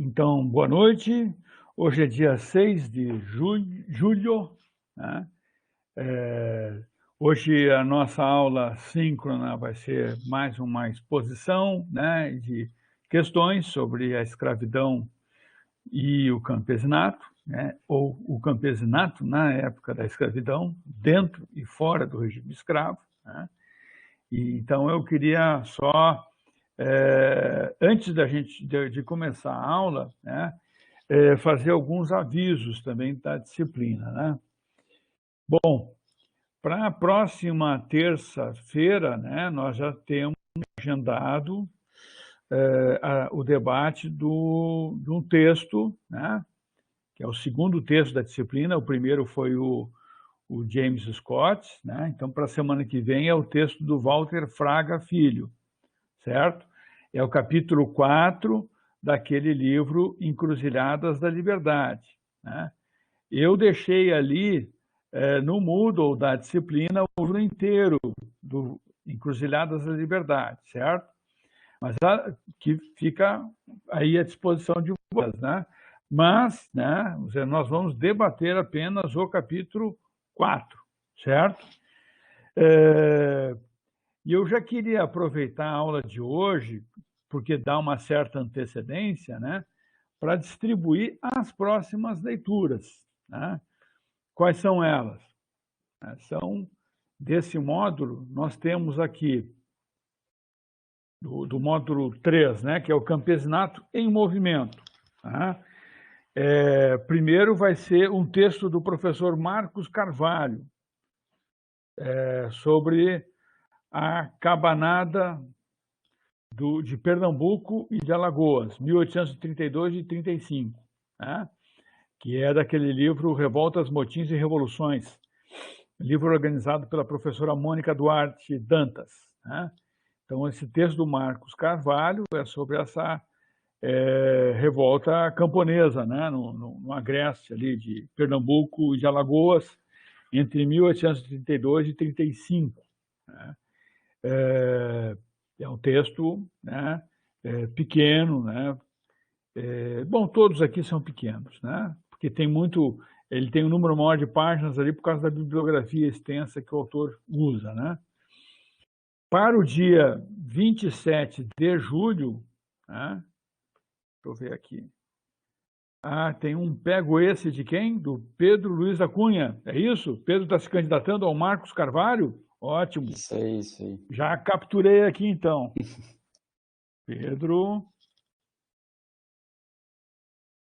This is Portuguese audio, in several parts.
Então, boa noite. Hoje é dia 6 de julho, né? Hoje a nossa aula síncrona vai ser mais uma exposição, né, de questões sobre a escravidão e o campesinato, né, ou o campesinato na época da escravidão, dentro e fora do regime escravo, né? E, então eu queria só, antes de começar a aula, né, fazer alguns avisos também da disciplina, né? Bom, para a próxima terça-feira, né, nós já temos agendado o debate de um texto, né, que é o segundo texto da disciplina. O primeiro foi o James Scott, né? Então, para a semana que vem é o texto do Walter Fraga Filho, certo? É o capítulo 4 daquele livro Encruzilhadas da Liberdade, né? Eu deixei ali, no Moodle da disciplina, o livro inteiro do Encruzilhadas da Liberdade, certo? Mas que fica aí à disposição de vocês, né? Mas, né, nós vamos debater apenas o capítulo 4, certo? E eu já queria aproveitar a aula de hoje, porque dá uma certa antecedência, né, para distribuir as próximas leituras, né? Quais são elas? São, desse módulo, nós temos aqui, do módulo 3, né, que é o Campesinato em Movimento. Tá? Primeiro vai ser um texto do professor Marcos Carvalho, sobre a cabanada de Pernambuco e de Alagoas, 1832 e 35, né? Que é daquele livro Revoltas, Motins e Revoluções, livro organizado pela professora Mônica Duarte Dantas, né? Então, esse texto do Marcos Carvalho é sobre essa revolta camponesa, né? no Agreste ali de Pernambuco e de Alagoas, entre 1832 e 35. Né? É um texto, né, pequeno, né? Bom, todos aqui são pequenos, né? Porque tem muito, ele tem um número maior de páginas ali por causa da bibliografia extensa que o autor usa, né? Para o dia 27 de julho, né? Deixa eu ver aqui. Tem um pego esse de quem? Do Pedro Luiz da Cunha, é isso? Pedro está se candidatando ao Marcos Carvalho? Ótimo. Isso aí, isso aí. Já capturei aqui, então. Pedro.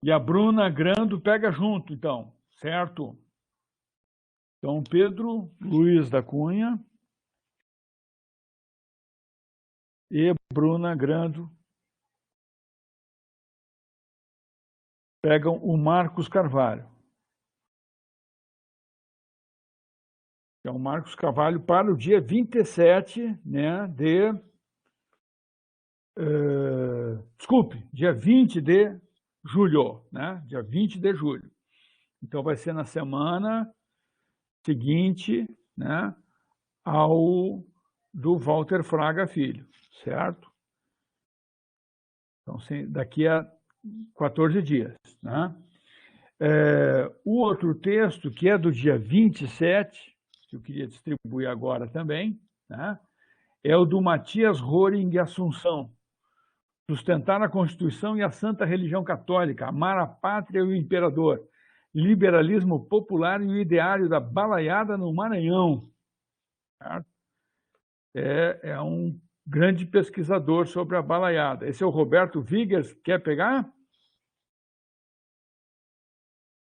E a Bruna Grando pega junto, então, certo? Então, Pedro Luiz da Cunha e Bruna Grando pegam o Marcos Carvalho. É o Marcos Carvalho para o dia 27, né, desculpe, dia 20 de julho, né? Dia 20 de julho. Então, vai ser na semana seguinte, né, ao do Walter Fraga Filho, certo? Então, daqui a 14 dias, né? O outro texto, que é do dia 27, que eu queria distribuir agora também, né, é o do Matias Roring Assunção. Sustentar a Constituição e a Santa Religião Católica, amar a pátria e o imperador, liberalismo popular e o ideário da balaiada no Maranhão. É um grande pesquisador sobre a balaiada. Esse é o Roberto Vigers. Quer pegar?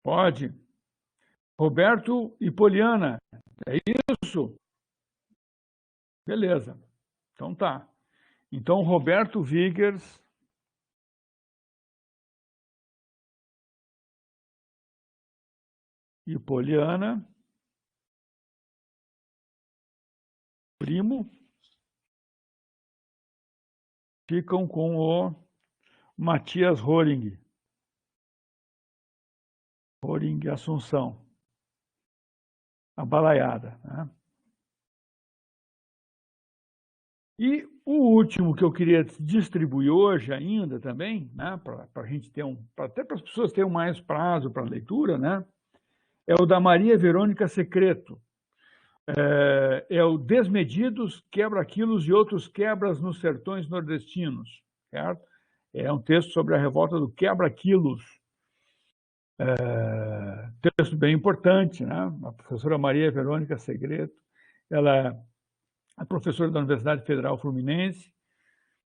Pode. Roberto e Poliana, é isso? Beleza. Então tá. Então, Roberto Vigers e Poliana, primo, ficam com o Matias Roring Assunção, a balaiada, né? E o último que eu queria distribuir hoje ainda também, né, para a gente ter até para as pessoas terem mais prazo para leitura, né, é o da Maria Verônica Secreto. É o Desmedidos, Quebra-Quilos e Outros Quebras nos Sertões Nordestinos, certo? É um texto sobre a revolta do Quebra-Quilos. Texto bem importante, né? A professora Maria Verônica Secreto, ela é professora da Universidade Federal Fluminense,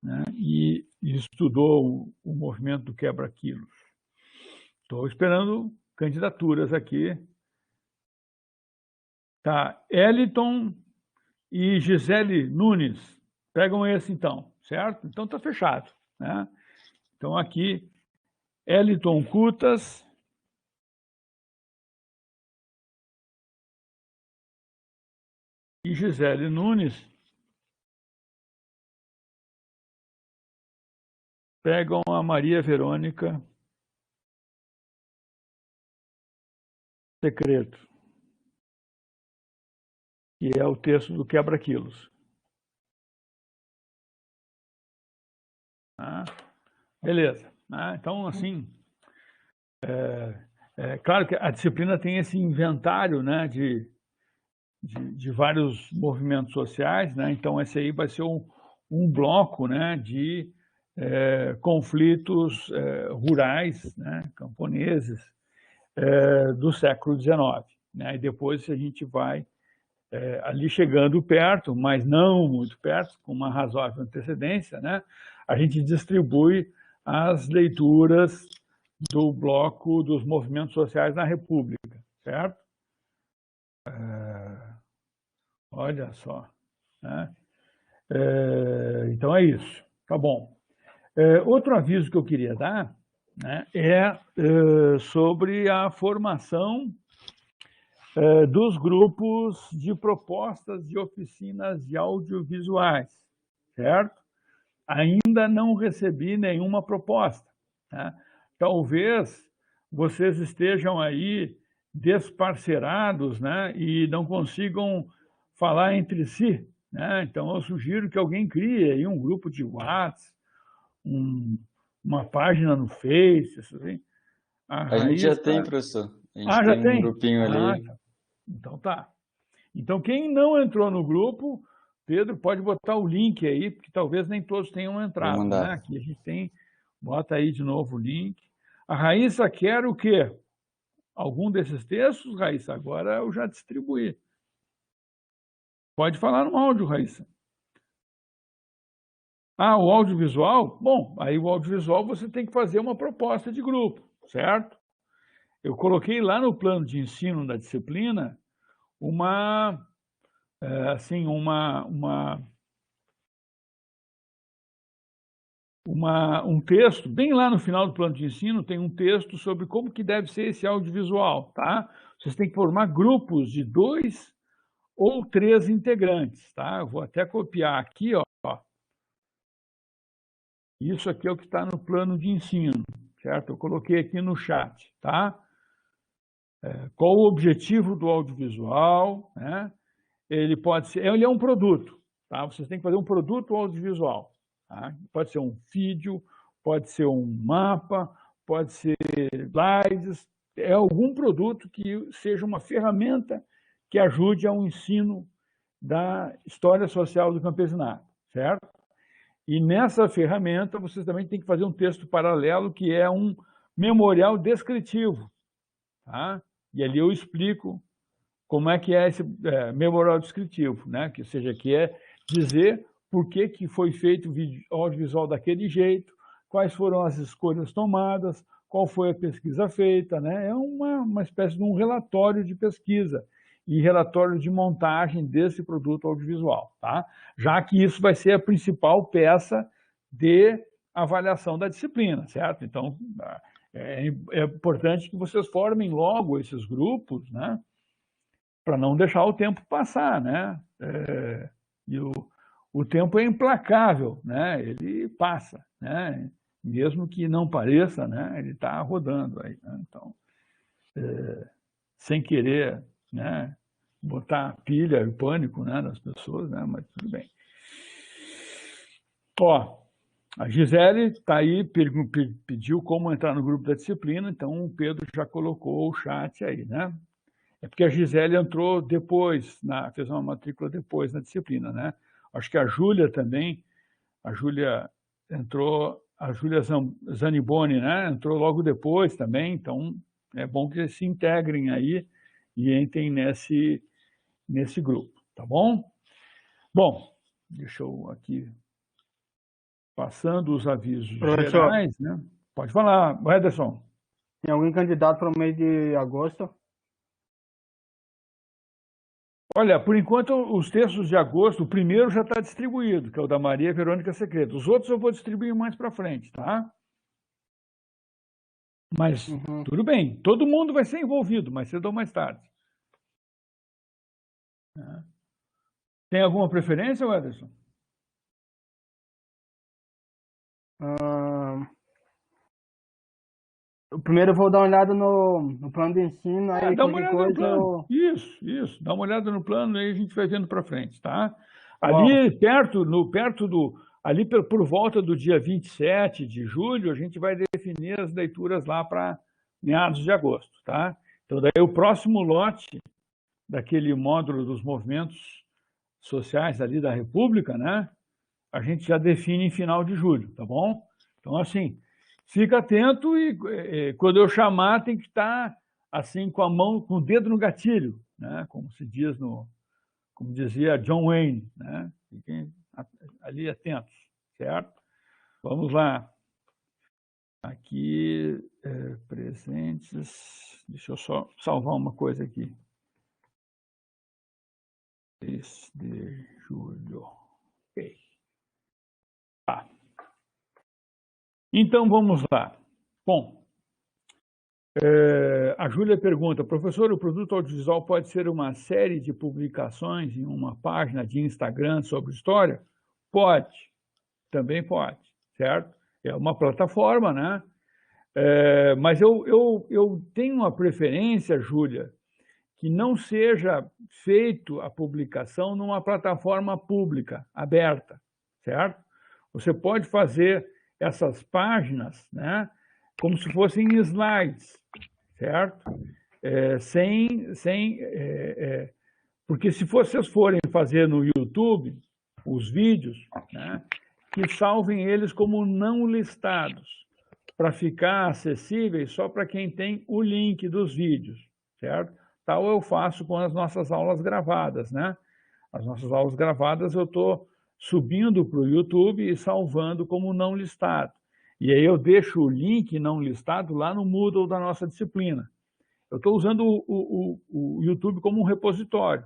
né? E estudou o movimento do quebra-quilos. Estou esperando candidaturas aqui. Tá, Eliton e Gisele Nunes. Pegam esse então, certo? Então está fechado, né? Então aqui, Eliton Cutas e Gisele Nunes pegam a Maria Verônica Secreto, que é o texto do Quebra-Quilos. Tá? Beleza. Né? Então, assim, claro que a disciplina tem esse inventário, né, de vários movimentos sociais, né? Então, esse aí vai ser um bloco, né, de conflitos rurais, né, camponeses, do século XIX. Né? E depois a gente vai ali chegando perto, mas não muito perto, com uma razoável antecedência, né? A gente distribui as leituras do bloco dos movimentos sociais na República, certo? Olha só. Né? Então é isso. Tá bom. Outro aviso que eu queria dar, né, sobre a formação dos grupos de propostas de oficinas de audiovisuais, certo? Ainda não recebi nenhuma proposta. Né? Talvez vocês estejam aí desparcerados, né, e não consigam falar entre si. Né? Então, eu sugiro que alguém crie aí um grupo de WhatsApp, uma página no Face. Assim. A gente já tem, professor. A gente já tem tem? um grupinho ali. Então tá. Então, quem não entrou no grupo, Pedro, pode botar o link aí, porque talvez nem todos tenham entrado. Vou mandar. Né? Aqui a gente tem, bota aí de novo o link. A Raíssa quer o quê? Algum desses textos, Raíssa? Agora eu já distribuí. Pode falar no áudio, Raíssa. O audiovisual? Bom, aí o audiovisual você tem que fazer uma proposta de grupo, certo? Eu coloquei lá no plano de ensino da disciplina um texto, bem lá no final do plano de ensino, tem um texto sobre como que deve ser esse audiovisual, tá? Vocês têm que formar grupos de 2 ou 3 integrantes, tá? Eu vou até copiar aqui, ó. Isso aqui é o que está no plano de ensino, certo? Eu coloquei aqui no chat, tá? Qual o objetivo do audiovisual, né? Ele é um produto, tá? Vocês têm que fazer um produto audiovisual, tá? Pode ser um vídeo, pode ser um mapa, pode ser slides, é algum produto que seja uma ferramenta que ajude ao ensino da história social do campesinato, certo? E nessa ferramenta vocês também têm que fazer um texto paralelo que é um memorial descritivo, tá? E ali eu explico como é que é esse memorial descritivo, né? Que seja, que é dizer por que foi feito o audiovisual daquele jeito, quais foram as escolhas tomadas, qual foi a pesquisa feita, né? É uma espécie de um relatório de pesquisa e relatório de montagem desse produto audiovisual, tá? Já que isso vai ser a principal peça de avaliação da disciplina, certo? Então, é importante que vocês formem logo esses grupos, né? Para não deixar o tempo passar, né? E o tempo é implacável, né? Ele passa, né? Mesmo que não pareça, né? Ele está rodando aí, né? Então, sem querer, né? Botar pilha e pânico, né, nas pessoas, né? Mas tudo bem. Ó, a Gisele está aí, pediu como entrar no grupo da disciplina, então o Pedro já colocou o chat aí, né? É porque a Gisele entrou depois, fez uma matrícula depois na disciplina, né? Acho que a Júlia também, a Júlia entrou, a Júlia Zaniboni, né? Entrou logo depois também, então é bom que eles se integrem aí e entrem nesse grupo, tá bom? Bom, deixa eu aqui, passando os avisos gerais, né? Pode falar, Ederson. Tem algum candidato para o mês de agosto? Olha, por enquanto, os textos de agosto, o primeiro já está distribuído, que é o da Maria Verônica Secreto. Os outros eu vou distribuir mais para frente, tá? Mas tudo bem, todo mundo vai ser envolvido, mais cedo ou mais tarde. Tem alguma preferência, Ederson? Primeiro eu vou dar uma olhada no plano de ensino, aí dá uma olhada no plano. Isso, dá uma olhada no plano, aí a gente vai vendo para frente, tá? Ali perto ali por volta do dia 27 de julho, a gente vai definir as leituras lá para meados de agosto, tá? Então daí o próximo lote daquele módulo dos movimentos sociais ali da República, né? A gente já define em final de julho, tá bom? Então assim, fica atento e quando eu chamar tem que estar assim com a mão, com o dedo no gatilho, né? Como se diz como dizia John Wayne, né? Fiquem ali atentos, certo? Vamos lá. Aqui, presentes. Deixa eu só salvar uma coisa aqui. 3 de julho. Ok. Tá. Então, vamos lá. Bom, a Júlia pergunta, professor, o produto audiovisual pode ser uma série de publicações em uma página de Instagram sobre história? Pode, também pode, certo? É uma plataforma, né? Mas eu tenho uma preferência, Júlia, que não seja feito a publicação numa plataforma pública, aberta, certo? Você pode fazer essas páginas, né, como se fossem slides, certo? Porque se vocês forem fazer no YouTube os vídeos, né, que salvem eles como não listados, para ficar acessíveis só para quem tem o link dos vídeos, certo? Tal eu faço com as nossas aulas gravadas, né? As nossas aulas gravadas eu estou subindo para o YouTube e salvando como não listado. E aí eu deixo o link não listado lá no Moodle da nossa disciplina. Eu estou usando o YouTube como um repositório,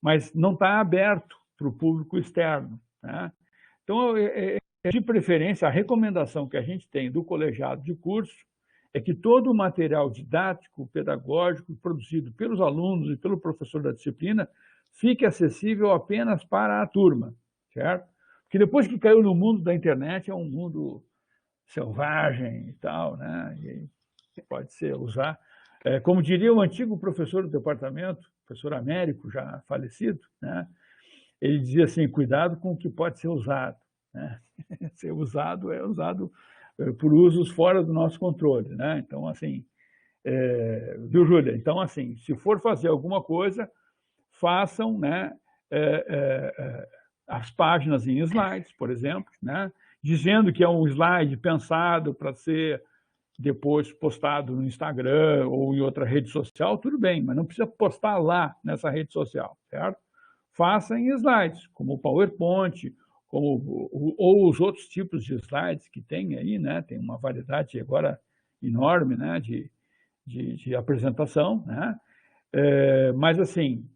mas não está aberto para o público externo, né? Então, de preferência, a recomendação que a gente tem do colegiado de curso é que todo o material didático, pedagógico, produzido pelos alunos e pelo professor da disciplina fique acessível apenas para a turma, certo? Porque depois que caiu no mundo da internet, é um mundo selvagem e tal, né? E pode ser usar. Como diria o antigo professor do departamento, professor Américo, já falecido, né? Ele dizia assim, cuidado com o que pode ser usado, né? Ser usado é usado por usos fora do nosso controle, né? Então, assim, viu, Júlia? Então, assim, se for fazer alguma coisa, façam, né, as páginas em slides, por exemplo, né? Dizendo que é um slide pensado para ser depois postado no Instagram ou em outra rede social, tudo bem, mas não precisa postar lá nessa rede social, certo? Faça em slides, como o PowerPoint, ou os outros tipos de slides que tem aí, né? Tem uma variedade agora enorme, né? de apresentação, né? Mas assim,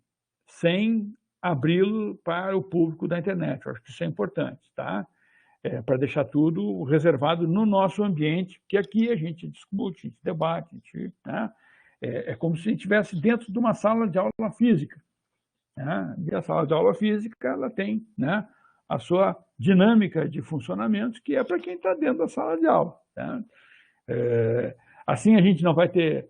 sem abri-lo para o público da internet. Eu acho que isso é importante, tá? Para deixar tudo reservado no nosso ambiente, que aqui a gente discute, a gente debate, né? É como se a gente estivesse dentro de uma sala de aula física, né? E a sala de aula física ela tem, né, a sua dinâmica de funcionamento, que é para quem está dentro da sala de aula, né? Assim a gente não vai ter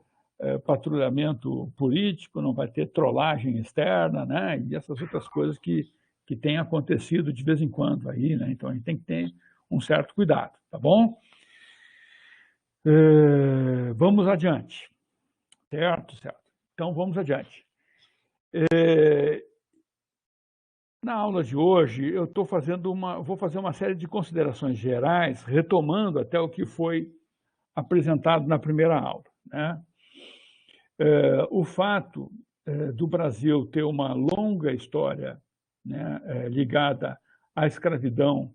patrulhamento político, não vai ter trollagem externa, né? E essas outras coisas que que tem acontecido de vez em quando aí, né? Então a gente tem que ter um certo cuidado, tá bom? Vamos adiante, certo? Então vamos adiante. Na aula de hoje eu vou fazer uma série de considerações gerais, retomando até o que foi apresentado na primeira aula, né? O fato do Brasil ter uma longa história, né, ligada à escravidão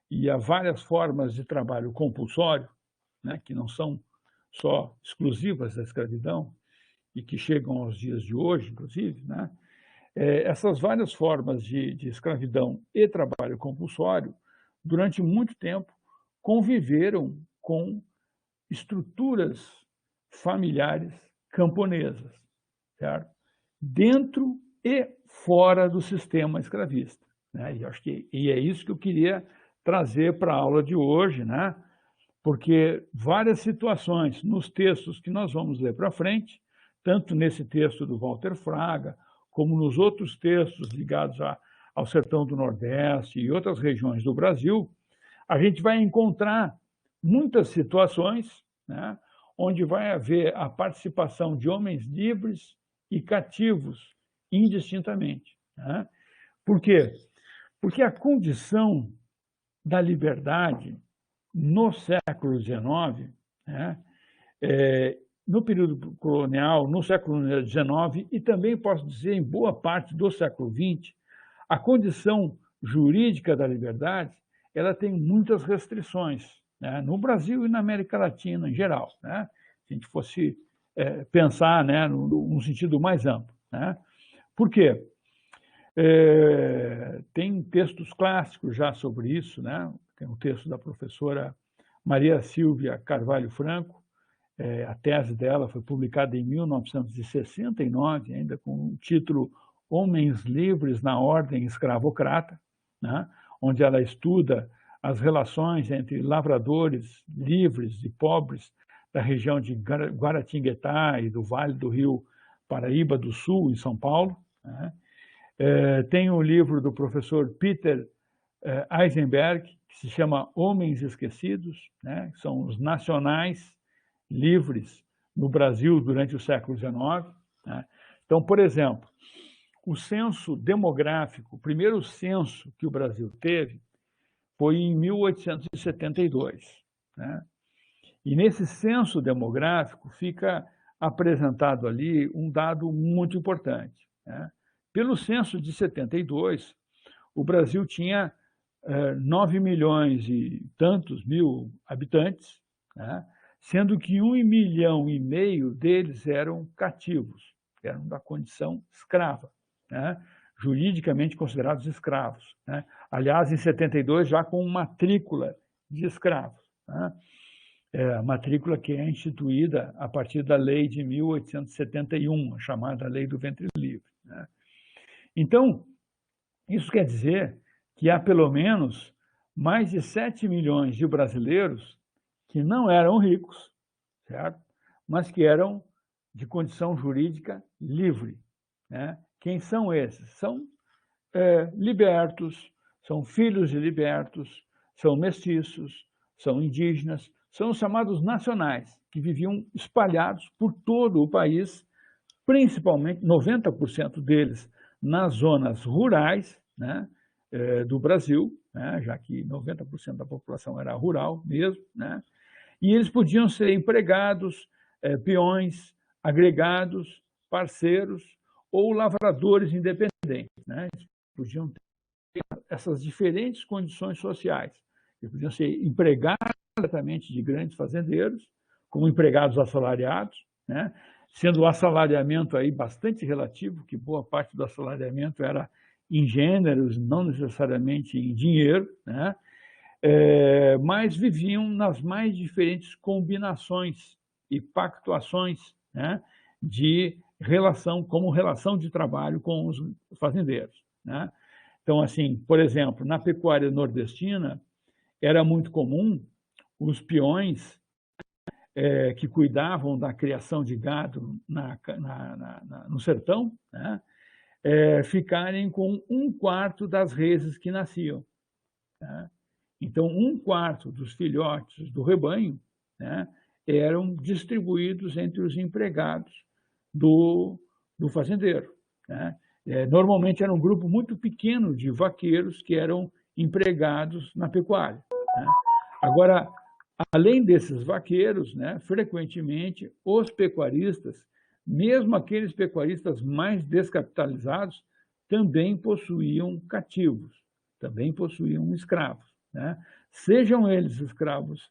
e a várias formas de trabalho compulsório, né, que não são só exclusivas da escravidão e que chegam aos dias de hoje, inclusive, né, essas várias formas de escravidão e trabalho compulsório, durante muito tempo, conviveram com estruturas familiares camponesas, certo? Dentro e fora do sistema escravista, né? E é isso que eu queria trazer para a aula de hoje, né? Porque várias situações nos textos que nós vamos ler para frente, tanto nesse texto do Walter Fraga, como nos outros textos ligados ao sertão do Nordeste e outras regiões do Brasil, a gente vai encontrar muitas situações, né, onde vai haver a participação de homens livres e cativos indistintamente, né? Por quê? Porque a condição da liberdade no século XIX, né, no período colonial, no século XIX e também, posso dizer, em boa parte do século XX, a condição jurídica da liberdade ela tem muitas restrições, né, no Brasil e na América Latina em geral, né? Se a gente fosse pensar, né, num sentido mais amplo, né? Por quê? Tem textos clássicos já sobre isso, né? Tem um texto da professora Maria Silvia Carvalho Franco, a tese dela foi publicada em 1969, ainda com o título Homens Livres na Ordem Escravocrata, né? Onde ela estuda as relações entre lavradores livres e pobres da região de Guaratinguetá e do Vale do Rio Paraíba do Sul, em São Paulo, né? Tem um livro do professor Peter Eisenberg, que se chama Homens Esquecidos, né? São os nacionais livres no Brasil durante o século XIX, né? Então, por exemplo, o censo demográfico, o primeiro censo que o Brasil teve foi em 1872, né? E nesse censo demográfico fica apresentado ali um dado muito importante, né? Pelo censo de 72, o Brasil tinha 9 milhões e tantos mil habitantes, né? Sendo que 1,5 milhão deles eram cativos, eram da condição escrava, né? Juridicamente considerados escravos, né? Aliás, em 72, já com matrícula de escravos, né? A matrícula que é instituída a partir da lei de 1871, a chamada Lei do Ventre Livre, né? Então, isso quer dizer que há pelo menos mais de 7 milhões de brasileiros que não eram ricos, certo? Mas que eram de condição jurídica livre, né? Quem são esses? São libertos, são filhos de libertos, são mestiços, são indígenas, são os chamados nacionais, que viviam espalhados por todo o país, principalmente 90% deles nas zonas rurais, né, do Brasil, né, já que 90% da população era rural mesmo, né, e eles podiam ser empregados, peões, agregados, parceiros ou lavradores independentes, né? Eles podiam ter essas diferentes condições sociais. Eles podiam ser empregados diretamente de grandes fazendeiros, como empregados assalariados, né? Sendo o assalariamento aí bastante relativo, que boa parte do assalariamento era em gêneros, não necessariamente em dinheiro, né? Mas viviam nas mais diferentes combinações e pactuações, né, de relação, como relação de trabalho com os fazendeiros, né? Então, assim, por exemplo, na pecuária nordestina, era muito comum os peões que cuidavam da criação de gado no sertão, né, ficarem com 1/4 das reses que nasciam. Né? Então, 1/4 dos filhotes do rebanho, né, eram distribuídos entre os empregados do fazendeiro. Né? Normalmente era um grupo muito pequeno de vaqueiros que eram empregados na pecuária. Né? Agora, além desses vaqueiros, né, frequentemente os pecuaristas, mesmo aqueles pecuaristas mais descapitalizados, também possuíam cativos, também possuíam escravos, né? Sejam eles escravos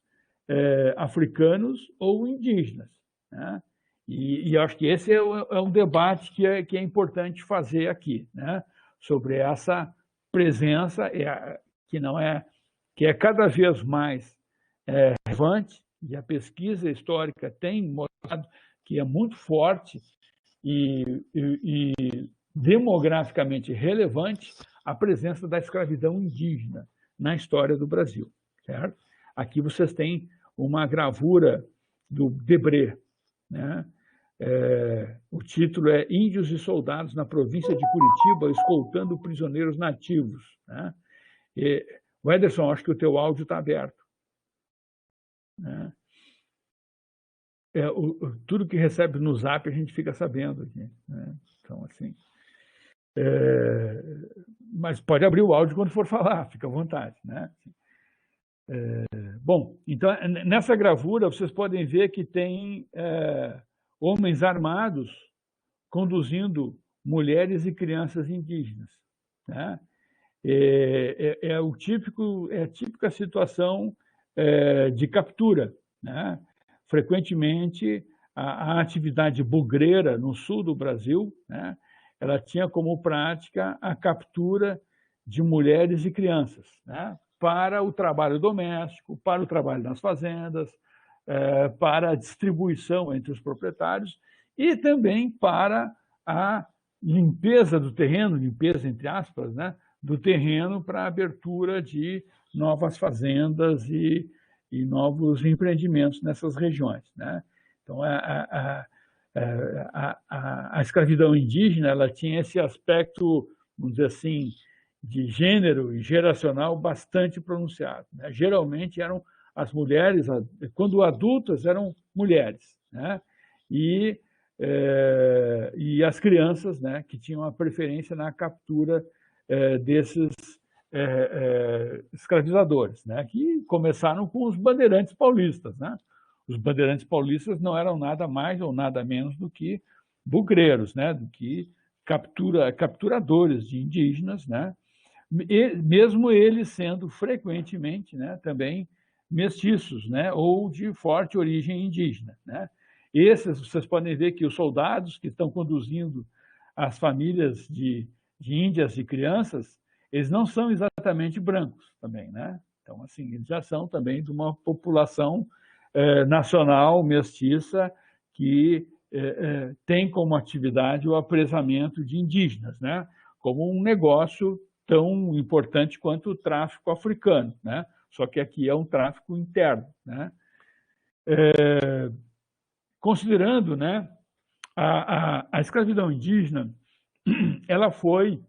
africanos ou indígenas. Né? E acho que esse é um debate que é importante fazer aqui, né? Sobre essa presença que é cada vez mais relevante, e a pesquisa histórica tem mostrado que é muito forte e demograficamente relevante a presença da escravidão indígena na história do Brasil. Certo? Aqui vocês têm uma gravura do Debré, né? O título é Índios e Soldados na província de Curitiba escoltando prisioneiros nativos. Né? Ederson, acho que o teu áudio está aberto. Né? Tudo que recebe no Zap a gente fica sabendo aqui. Né? Então, assim... mas pode abrir o áudio quando for falar, fica à vontade. Né? Bom, então, nessa gravura vocês podem ver que tem homens armados conduzindo mulheres e crianças indígenas. Né? É a típica situação de captura. Né? Frequentemente, a atividade bugreira no sul do Brasil, né, ela tinha como prática a captura de mulheres e crianças, né, para o trabalho doméstico, para o trabalho nas fazendas, para a distribuição entre os proprietários e também para a limpeza do terreno, limpeza entre aspas, né, do terreno para a abertura de novas fazendas e novos empreendimentos nessas regiões. Né? Então, a escravidão indígena ela tinha esse aspecto, vamos dizer assim, de gênero e geracional bastante pronunciado. Né? Geralmente eram as mulheres, quando adultas, eram mulheres. Né? E as crianças, né, que tinham a preferência na captura desses escravizadores, né, que começaram com os bandeirantes paulistas. Né? Os bandeirantes paulistas não eram nada mais ou nada menos do que bugreiros, né, do que capturadores de indígenas, né, e mesmo eles sendo frequentemente, né, também mestiços, né, ou de forte origem indígena. Né? Esses, vocês podem ver que os soldados que estão conduzindo as famílias de índias e crianças, eles não são exatamente brancos também, né? Então, assim, eles já são também de uma população nacional mestiça que tem como atividade o apresamento de indígenas, né? Como um negócio tão importante quanto o tráfico africano, né? Só que aqui é um tráfico interno, né? Considerando, né, a escravidão indígena, ela foi,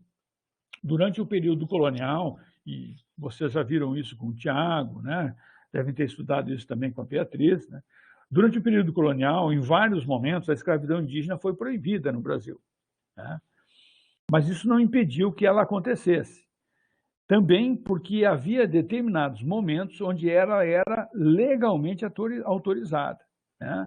durante o período colonial, e vocês já viram isso com o Tiago, né? Devem ter estudado isso também com a Beatriz, né? Durante o período colonial, em vários momentos, a escravidão indígena foi proibida no Brasil. Né? Mas isso não impediu que ela acontecesse. Também porque havia determinados momentos onde ela era legalmente autorizada. Né?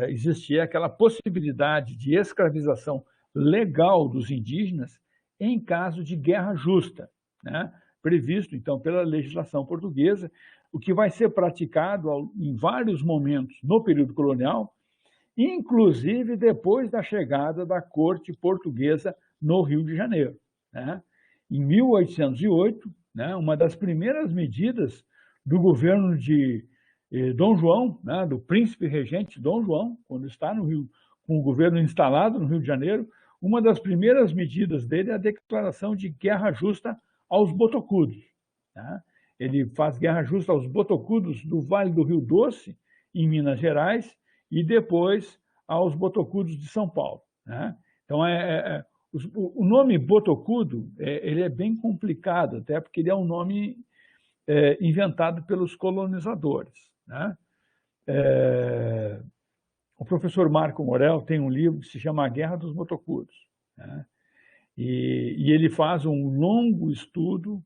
Existia aquela possibilidade de escravização legal dos indígenas em caso de guerra justa, né? Previsto, então, pela legislação portuguesa, o que vai ser praticado em vários momentos no período colonial, inclusive depois da chegada da corte portuguesa no Rio de Janeiro. Né? Em 1808, né, uma das primeiras medidas do governo de Dom João, né, do príncipe regente Dom João, quando está no Rio, com o governo instalado no Rio de Janeiro, uma das primeiras medidas dele é a declaração de guerra justa aos botocudos. Né? Ele faz guerra justa aos botocudos do Vale do Rio Doce, em Minas Gerais, e depois aos botocudos de São Paulo. Né? Então, o nome botocudo, ele é bem complicado, até porque ele é um nome inventado pelos colonizadores, né? O professor Marco Morel tem um livro que se chama A Guerra dos Botocudos, né? E ele faz um longo estudo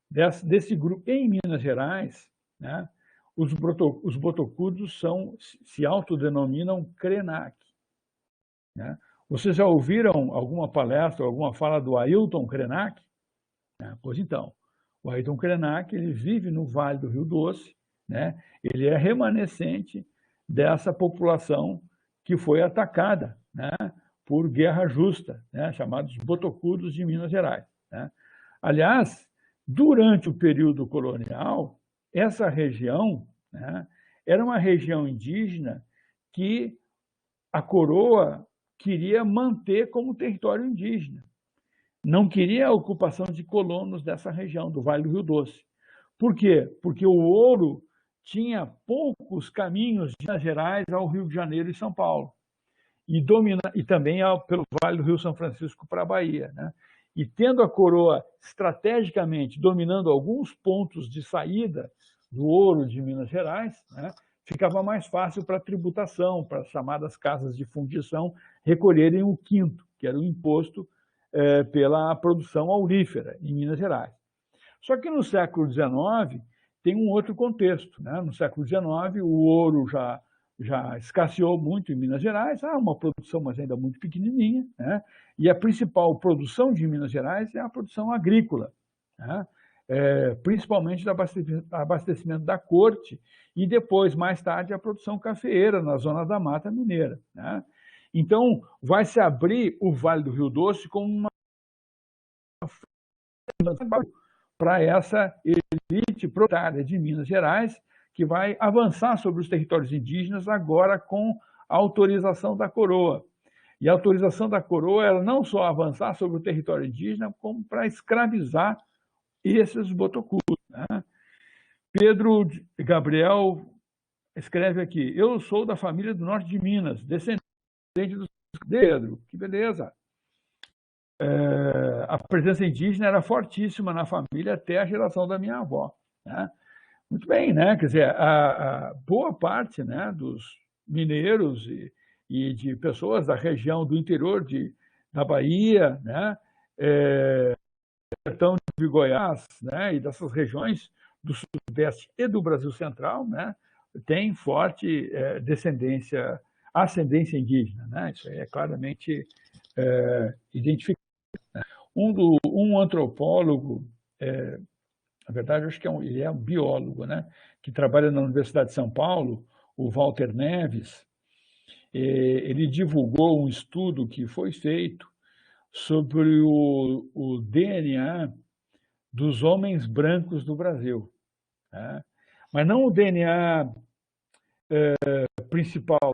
desse grupo em Minas Gerais, né? Os botocudos se autodenominam Krenak, né? Vocês já ouviram alguma palestra, alguma fala do Ailton Krenak? Pois então, o Ailton Krenak, ele vive no Vale do Rio Doce, né? Ele é remanescente dessa população que foi atacada, né, por guerra justa, né, chamados botocudos de Minas Gerais, né? Aliás, durante o período colonial, essa região, né, era uma região indígena que a coroa queria manter como território indígena. Não queria a ocupação de colonos dessa região, do Vale do Rio Doce. Por quê? Porque o ouro tinha poucos caminhos de Minas Gerais ao Rio de Janeiro e São Paulo. E também pelo Vale do Rio São Francisco para a Bahia, né? E tendo a coroa estrategicamente dominando alguns pontos de saída do ouro de Minas Gerais, né, ficava mais fácil para a tributação, para as chamadas casas de fundição recolherem o quinto, que era o imposto pela produção aurífera em Minas Gerais. Só que no século XIX tem um outro contexto, né? No século XIX o ouro já escasseou muito em Minas Gerais, há uma produção, mas ainda muito pequenininha, né? E a principal produção de Minas Gerais é a produção agrícola, né? Principalmente do abastecimento da corte e depois, mais tarde, a produção cafeeira na zona da Mata Mineira, né? Então, vai se abrir o Vale do Rio Doce como uma para essa elite proletária de Minas Gerais, que vai avançar sobre os territórios indígenas agora com a autorização da coroa. E a autorização da coroa era não só avançar sobre o território indígena, como para escravizar esses botocudos, né? Pedro Gabriel escreve aqui: eu sou da família do norte de Minas, descendente do Pedro, que beleza. A presença indígena era fortíssima na família até a geração da minha avó, né? Muito bem, né? Quer dizer, a boa parte, né, dos mineiros e de pessoas da região do interior da Bahia, né, sertão de Goiás, né, e dessas regiões do Sudeste e do Brasil Central, né, tem forte ascendência indígena, né? Isso é claramente identificado. Um antropólogo, na verdade, acho que ele é um biólogo, né, que trabalha na Universidade de São Paulo, o Walter Neves, ele divulgou um estudo que foi feito sobre o DNA dos homens brancos do Brasil, né? Mas não o DNA principal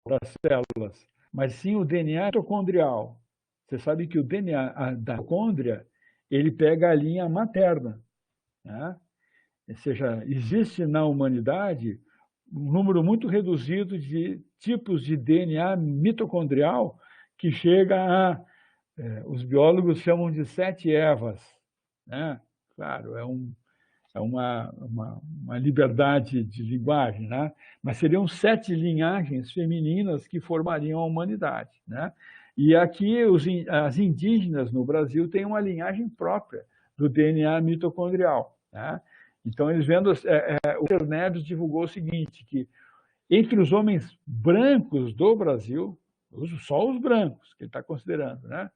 das células, mas sim o DNA mitocondrial. Você sabe que o DNA da mitocôndria, ele pega a linha materna, né? Ou seja, existe na humanidade um número muito reduzido de tipos de DNA mitocondrial que chega os biólogos chamam de 7 Evas, né? Claro, é uma liberdade de linguagem, né? Mas seriam 7 linhagens femininas que formariam a humanidade, né? E aqui as indígenas no Brasil têm uma linhagem própria do DNA mitocondrial, né? Então, eles vendo, o Neves divulgou o seguinte, que entre os homens brancos do Brasil, só os brancos que ele está considerando, né,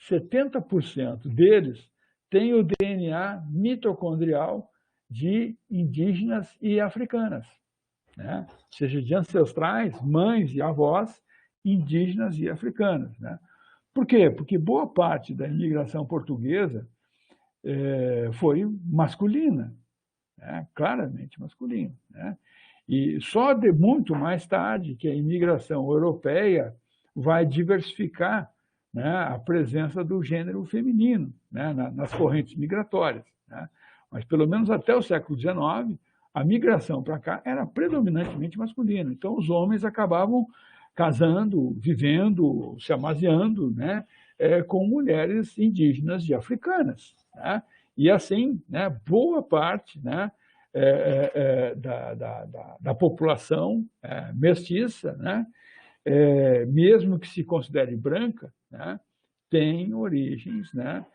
70% deles têm o DNA mitocondrial de indígenas e africanas, né? Ou seja, de ancestrais, mães e avós indígenas e africanas, né? Por quê? Porque boa parte da imigração portuguesa foi masculina, né? Claramente masculina, né? E só de muito mais tarde que a imigração europeia vai diversificar, né, a presença do gênero feminino, né, nas correntes migratórias, né? Mas pelo menos até o século XIX, a migração para cá era predominantemente masculina. Então os homens acabavam casando, vivendo, se amaziando, né, com mulheres indígenas e africanas, né? E assim, né, boa parte, né, da população mestiça, né, mesmo que se considere branca, né, tem origens, né,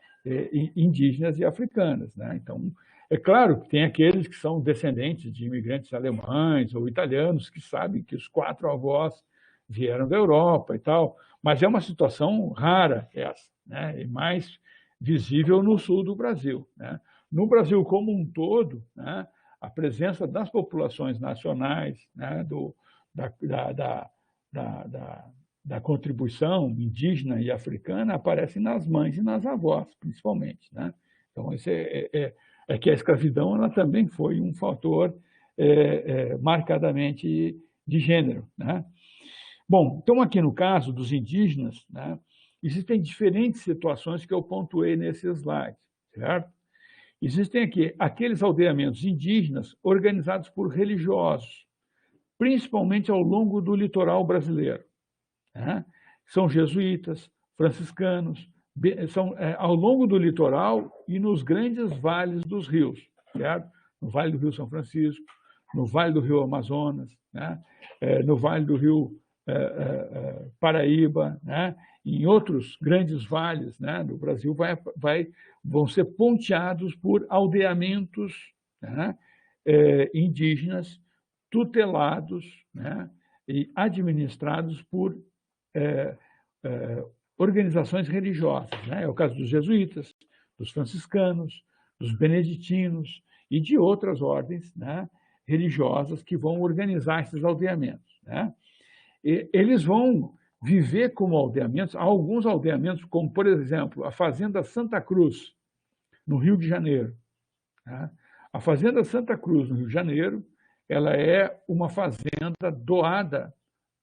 indígenas e africanas, né? Então, é claro que tem aqueles que são descendentes de imigrantes alemães ou italianos que sabem que os 4 avós vieram da Europa e tal, mas é uma situação rara essa, né? E mais visível no sul do Brasil, né? No Brasil como um todo, né, a presença das populações nacionais, né, da, da, da, da contribuição indígena e africana aparece nas mães e nas avós, principalmente, né? Então, isso é que a escravidão ela também foi um fator marcadamente de gênero, né? Bom, então aqui no caso dos indígenas, né, existem diferentes situações que eu pontuei nesse slide, certo? Existem aqui aqueles aldeamentos indígenas organizados por religiosos, principalmente ao longo do litoral brasileiro, né? São jesuítas, franciscanos, são ao longo do litoral e nos grandes vales dos rios, certo? No Vale do Rio São Francisco, no Vale do Rio Amazonas, né? No Vale do Rio Paraíba, né? Em outros grandes vales, né, do Brasil vão ser ponteados por aldeamentos, né, indígenas tutelados, né, e administrados por organizações religiosas, né? É o caso dos jesuítas, dos franciscanos, dos beneditinos e de outras ordens, né, religiosas que vão organizar esses aldeamentos, né? E eles vão viver como aldeamentos, há alguns aldeamentos, como, por exemplo, a Fazenda Santa Cruz, no Rio de Janeiro, né? A Fazenda Santa Cruz, no Rio de Janeiro, ela é uma fazenda doada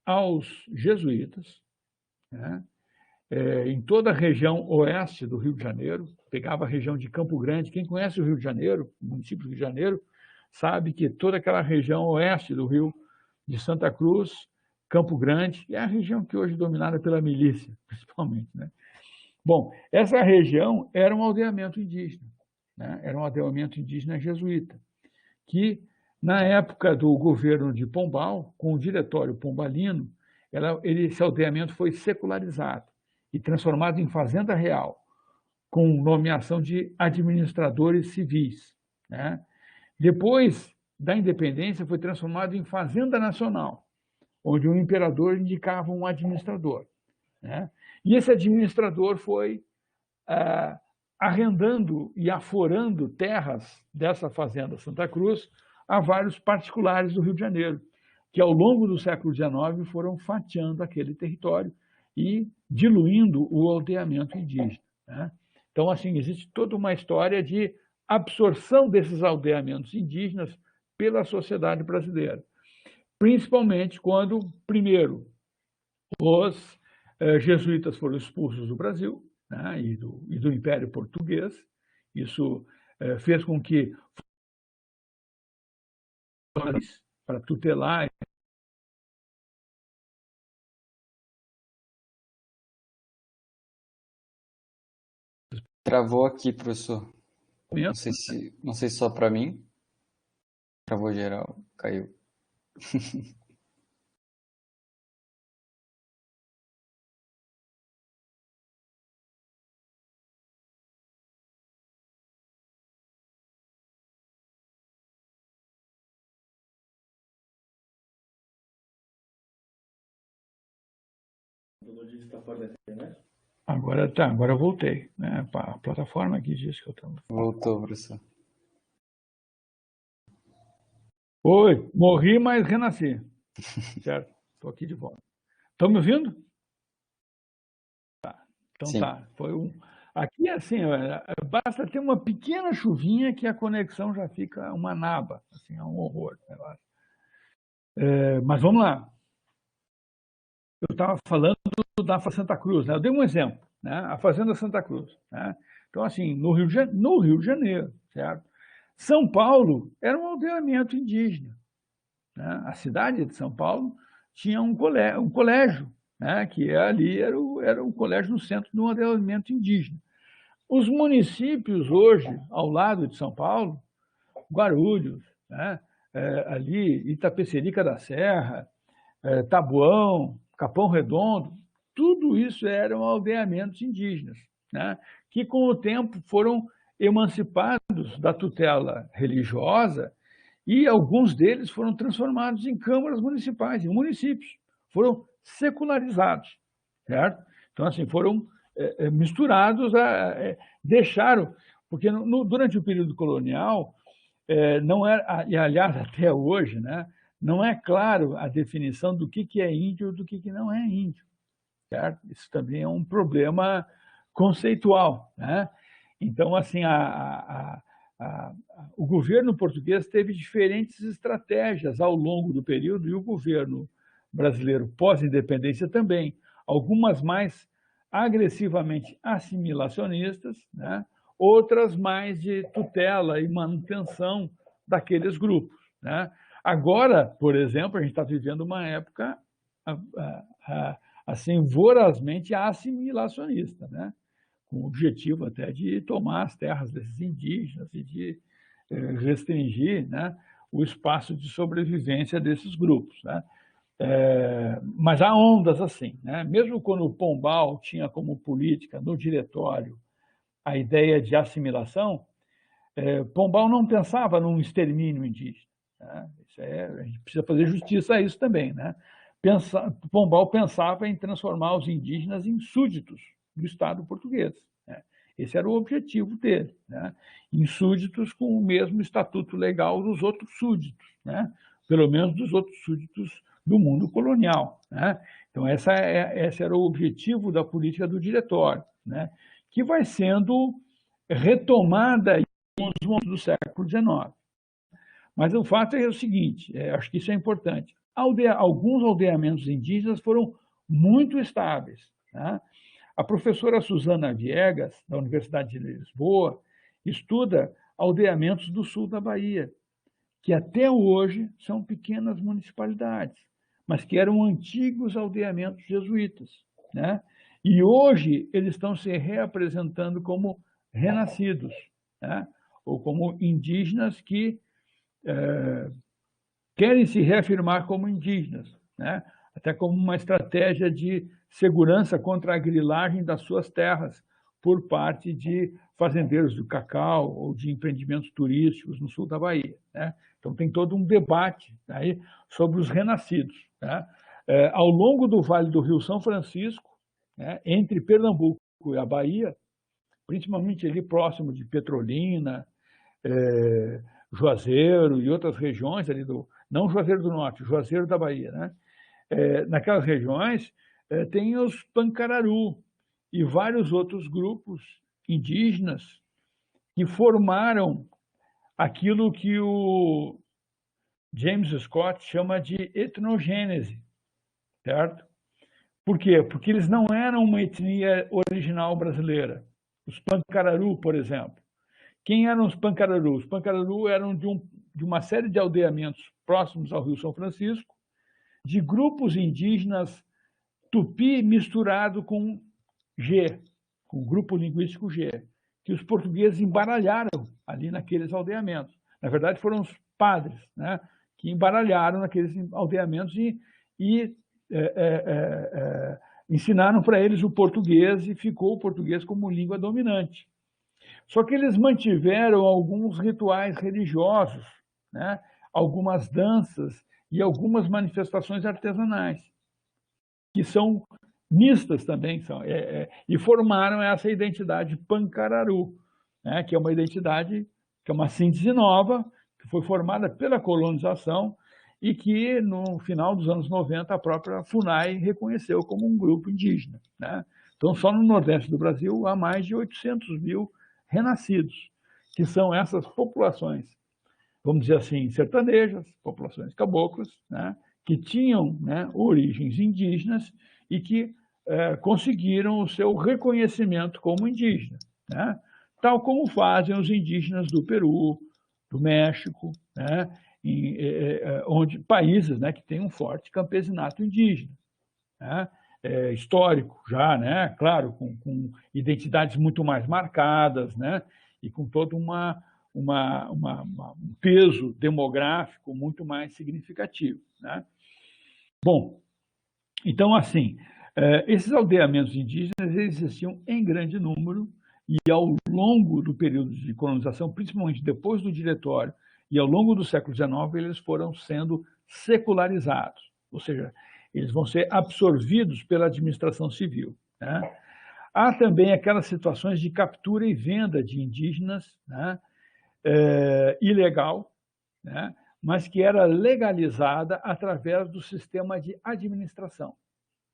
aos jesuítas, né? Em toda a região oeste do Rio de Janeiro, pegava a região de Campo Grande. Quem conhece o Rio de Janeiro, o município do Rio de Janeiro, sabe que toda aquela região oeste do Rio de Santa Cruz, Campo Grande, é a região que hoje é dominada pela milícia, principalmente, né? Bom, essa região era um aldeamento indígena, né? Era um aldeamento indígena jesuíta, que, na época do governo de Pombal, com o Diretório Pombalino, esse aldeamento foi secularizado e transformado em fazenda real, com nomeação de administradores civis, né? Depois da independência, foi transformado em fazenda nacional, onde o imperador indicava um administrador, né? E esse administrador foi arrendando e aforando terras dessa fazenda Santa Cruz a vários particulares do Rio de Janeiro, que ao longo do século XIX foram fatiando aquele território e diluindo o aldeamento indígena, né? Então, assim, existe toda uma história de absorção desses aldeamentos indígenas pela sociedade brasileira, principalmente quando, primeiro, os jesuítas foram expulsos do Brasil, né, e do Império Português. Isso fez com que, para tutelar. Travou aqui, professor. Não sei se só para mim. Travou geral, caiu. Agora eu voltei, né? A plataforma aqui diz que eu estou. Voltou, professor. Oi, morri, mas renasci. Certo? Estou aqui de volta. Estão me ouvindo? Tá. Então Sim. tá. Aqui, assim, basta ter uma pequena chuvinha que a conexão já fica uma naba. Assim, é um horror. Mas vamos lá. Eu estava falando da Santa Cruz, né? Eu dei um exemplo, né? A Fazenda Santa Cruz, né? Então, assim, no Rio de Janeiro, certo? São Paulo era um aldeamento indígena, né? A cidade de São Paulo tinha um colégio né, que ali era o colégio no centro do modelamento indígena. Os municípios hoje, ao lado de São Paulo, Guarulhos, né, ali Itapecerica da Serra, Taboão, Capão Redondo, tudo isso eram aldeamentos indígenas, né, que com o tempo foram emancipados da tutela religiosa e alguns deles foram transformados em câmaras municipais, em municípios, foram secularizados, certo? Então, assim, foram misturados, deixaram, porque durante o período colonial, não era, e aliás até hoje, né, não é claro a definição do que é índio e do que não é índio, certo? Isso também é um problema conceitual, né? Então, assim, o governo português teve diferentes estratégias ao longo do período e o governo brasileiro pós-independência também, algumas mais agressivamente assimilacionistas, né? Outras mais de tutela e manutenção daqueles grupos, né? Agora, por exemplo, a gente está vivendo uma época assim vorazmente assimilacionista, né? Com o objetivo até de tomar as terras desses indígenas e de restringir, né, o espaço de sobrevivência desses grupos, né? Mas há ondas assim, né? Mesmo quando o Pombal tinha como política no diretório a ideia de assimilação, Pombal não pensava num extermínio indígena, né? A gente precisa fazer justiça a isso também, né? Pombal pensava em transformar os indígenas em súditos do Estado português, né? Esse era o objetivo dele, né? Em súditos com o mesmo estatuto legal dos outros súditos, né? Pelo menos dos outros súditos do mundo colonial, né? Então, esse era o objetivo da política do diretório, né? Que vai sendo retomada em alguns momentos do século XIX. Mas o fato é o seguinte, acho que isso é importante, alguns aldeamentos indígenas foram muito estáveis, né? A professora Susana Viegas, da Universidade de Lisboa, estuda aldeamentos do sul da Bahia, que até hoje são pequenas municipalidades, mas que eram antigos aldeamentos jesuítas, né? E hoje eles estão se reapresentando como renascidos, né? Ou como indígenas que querem se reafirmar como indígenas, né? Até como uma estratégia de segurança contra a grilagem das suas terras por parte de fazendeiros do cacau ou de empreendimentos turísticos no sul da Bahia, né? Então tem todo um debate aí sobre os renascidos, né? Ao longo do Vale do Rio São Francisco, né, entre Pernambuco e a Bahia, principalmente ali próximo de Petrolina, Juazeiro e outras regiões ali não Juazeiro do Norte, Juazeiro da Bahia, né? Naquelas regiões tem os Pancararu e vários outros grupos indígenas que formaram aquilo que o James Scott chama de etnogênese, certo? Por quê? Porque eles não eram uma etnia original brasileira. Os Pancararu, por exemplo. Quem eram os Pancararu? Os Pancararu eram de uma série de aldeamentos próximos ao Rio São Francisco, de grupos indígenas tupi misturado com G, com o grupo linguístico G, que os portugueses embaralharam ali naqueles aldeamentos. Na verdade, foram os padres, né, que embaralharam naqueles aldeamentos e ensinaram para eles o português e ficou o português como língua dominante. Só que eles mantiveram alguns rituais religiosos, né, algumas danças e algumas manifestações artesanais, que são mistas também, e formaram essa identidade Pancararu, né, que é uma identidade, que é uma síntese nova, que foi formada pela colonização e que, no final dos anos 90, a própria FUNAI reconheceu como um grupo indígena, né? Então, só no Nordeste do Brasil há mais de 800 mil renascidos, que são essas populações, vamos dizer assim, sertanejas, populações caboclas, né, que tinham, né, origens indígenas e que conseguiram o seu reconhecimento como indígena, né, tal como fazem os indígenas do Peru, do México, né, países, né, que têm um forte campesinato indígena, né, histórico já, né? Claro, com identidades muito mais marcadas, né? E com todo um peso demográfico muito mais significativo, né? Bom, então, assim, esses aldeamentos indígenas existiam em grande número e ao longo do período de colonização, principalmente depois do Diretório e ao longo do século XIX, eles foram sendo secularizados, ou seja, eles vão ser absorvidos pela administração civil, né? Há também aquelas situações de captura e venda de indígenas, né, ilegal, né, mas que era legalizada através do sistema de administração,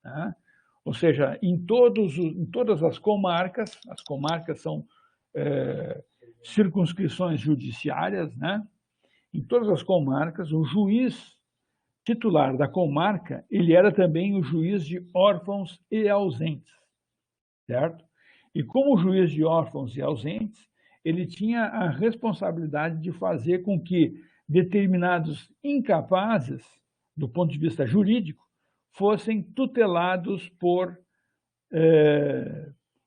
né? Ou seja, em todas as comarcas são circunscrições judiciárias, né? Em todas as comarcas, o juiz titular da comarca, ele era também o juiz de órfãos e ausentes, certo? E como juiz de órfãos e ausentes, ele tinha a responsabilidade de fazer com que determinados incapazes, do ponto de vista jurídico, fossem tutelados por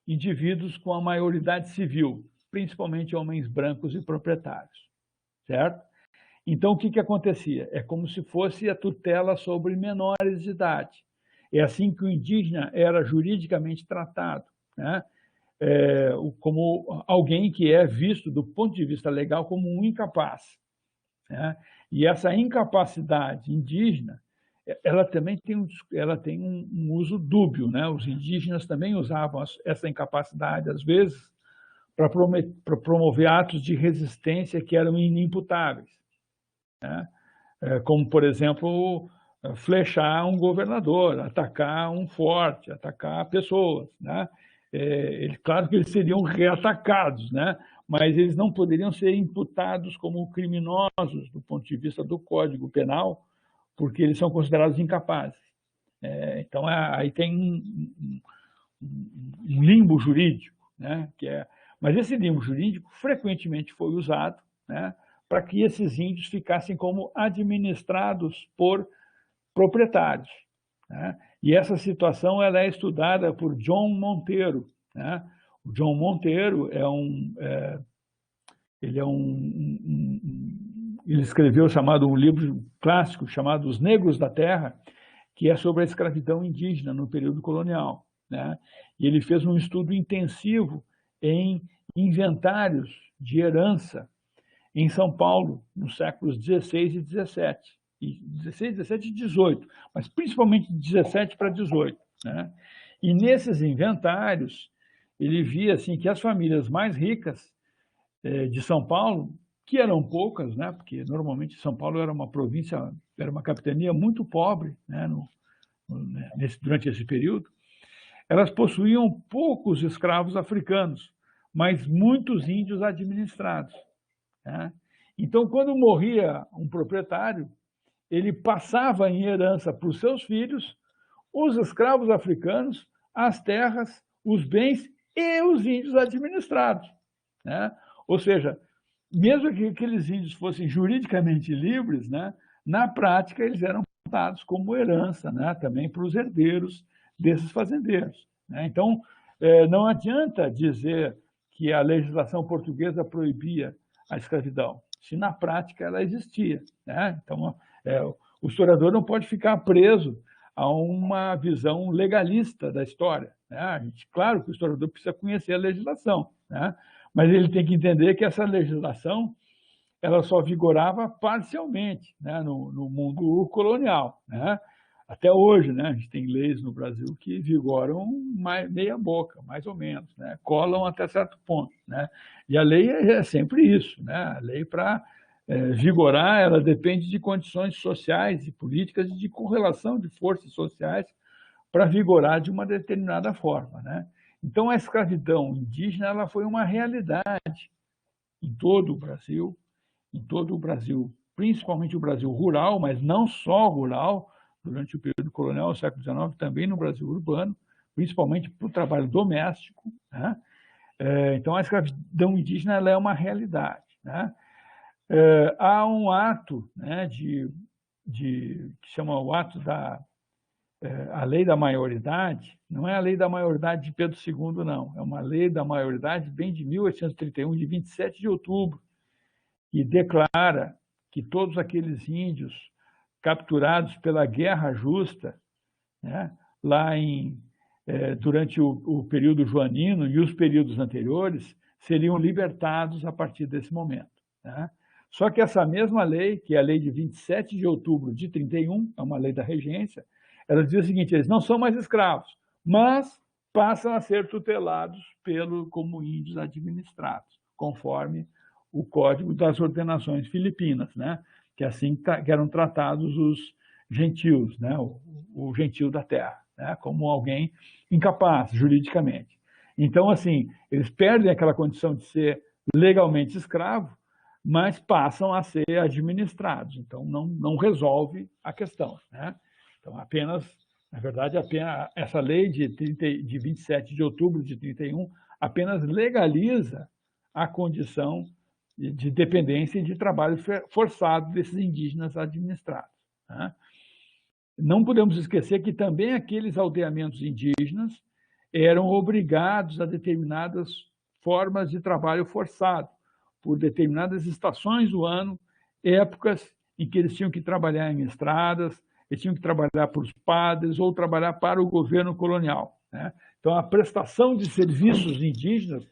indivíduos com a maioridade civil, principalmente homens brancos e proprietários, certo? Então, o que acontecia? É como se fosse a tutela sobre menores de idade. É assim que o indígena era juridicamente tratado, né? Como alguém que é visto, do ponto de vista legal, como um incapaz, né? E essa incapacidade indígena, ela também tem um uso dúbio, né? Os indígenas também usavam essa incapacidade, às vezes, para promover atos de resistência que eram inimputáveis, né? Como, por exemplo, flechar um governador, atacar um forte, atacar pessoas, né? Claro que eles seriam reatacados, né? Mas eles não poderiam ser imputados como criminosos do ponto de vista do Código Penal, porque eles são considerados incapazes. Então, aí tem um limbo jurídico, né? Mas esse limbo jurídico frequentemente foi usado, né, para que esses índios ficassem como administrados por proprietários, né? E essa situação ela é estudada por John Monteiro, né? O John Monteiro ele escreveu um livro clássico chamado Os Negros da Terra, que é sobre a escravidão indígena no período colonial, né? E ele fez um estudo intensivo em inventários de herança em São Paulo, nos séculos XVI e XVII. 16, 17 e 18, mas principalmente de 17 para 18, né? E nesses inventários, ele via assim, que as famílias mais ricas de São Paulo, que eram poucas, né? Porque normalmente São Paulo era uma província, era uma capitania muito pobre, né? Durante esse período, elas possuíam poucos escravos africanos, mas muitos índios administrados, né? Então, quando morria um proprietário, ele passava em herança para os seus filhos os escravos africanos, as terras, os bens e os índios administrados, né? Ou seja, mesmo que aqueles índios fossem juridicamente livres, né, na prática eles eram dados como herança, né, também para os herdeiros desses fazendeiros, né? Então, não adianta dizer que a legislação portuguesa proibia a escravidão, se na prática ela existia, né? Então, o historiador não pode ficar preso a uma visão legalista da história, né? Claro que o historiador precisa conhecer a legislação, né? Mas ele tem que entender que essa legislação ela só vigorava parcialmente, né, no mundo colonial, né? Até hoje, né, a gente tem leis no Brasil que vigoram meia boca, mais ou menos, né? Colam até certo ponto, né? E a lei é sempre isso, né? A lei, para vigorar, ela depende de condições sociais e políticas e de correlação de forças sociais para vigorar de uma determinada forma, né? Então, a escravidão indígena ela foi uma realidade em todo o Brasil, principalmente o Brasil rural, mas não só rural, durante o período colonial, no século XIX, também no Brasil urbano, principalmente para o trabalho doméstico, né? Então, a escravidão indígena ela é uma realidade, né? Há um ato, né, que chama o ato a lei da maioridade não é a lei da maioridade de Pedro II, não. É uma lei da maioridade bem de 1831, de 27 de outubro, que declara que todos aqueles índios capturados pela Guerra Justa, né, lá durante o período joanino e os períodos anteriores, seriam libertados a partir desse momento. Né? Só que essa mesma lei, que é a lei de 27 de outubro de 31, é uma lei da regência, ela diz o seguinte: eles não são mais escravos, mas passam a ser tutelados como índios administrados, conforme o Código das Ordenações Filipinas, né? Que é assim que eram tratados os gentios, né? O gentio da terra, né? Como alguém incapaz juridicamente. Então, assim, eles perdem aquela condição de ser legalmente escravo, mas passam a ser administrados. Então, não resolve a questão, né? Então, na verdade, essa lei de 27 de outubro de 31 apenas legaliza a condição de dependência e de trabalho forçado desses indígenas administrados. Né? Não podemos esquecer que também aqueles aldeamentos indígenas eram obrigados a determinadas formas de trabalho forçado, por determinadas estações do ano, épocas em que eles tinham que trabalhar em estradas, eles tinham que trabalhar para os padres ou trabalhar para o governo colonial. Né? Então, a prestação de serviços indígenas,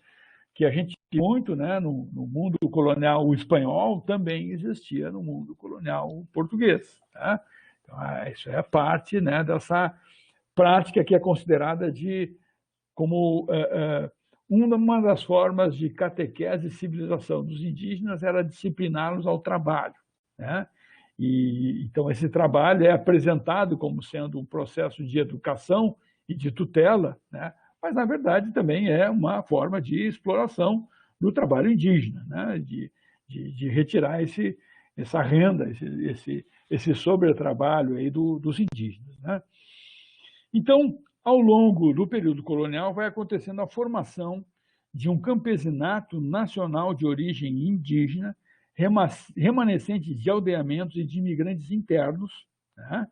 que a gente tem muito, né, no mundo colonial espanhol, também existia no mundo colonial português. Né? Então, isso é parte, né, dessa prática que é considerada como uma das formas de catequese e civilização dos indígenas era discipliná-los ao trabalho. Né? Então, esse trabalho é apresentado como sendo um processo de educação e de tutela, né? Mas, na verdade, também é uma forma de exploração do trabalho indígena, né? de retirar essa renda, esse sobretrabalho aí dos indígenas. Né? Então, ao longo do período colonial, vai acontecendo a formação de um campesinato nacional de origem indígena, remanescentes de aldeamentos e de imigrantes internos, né?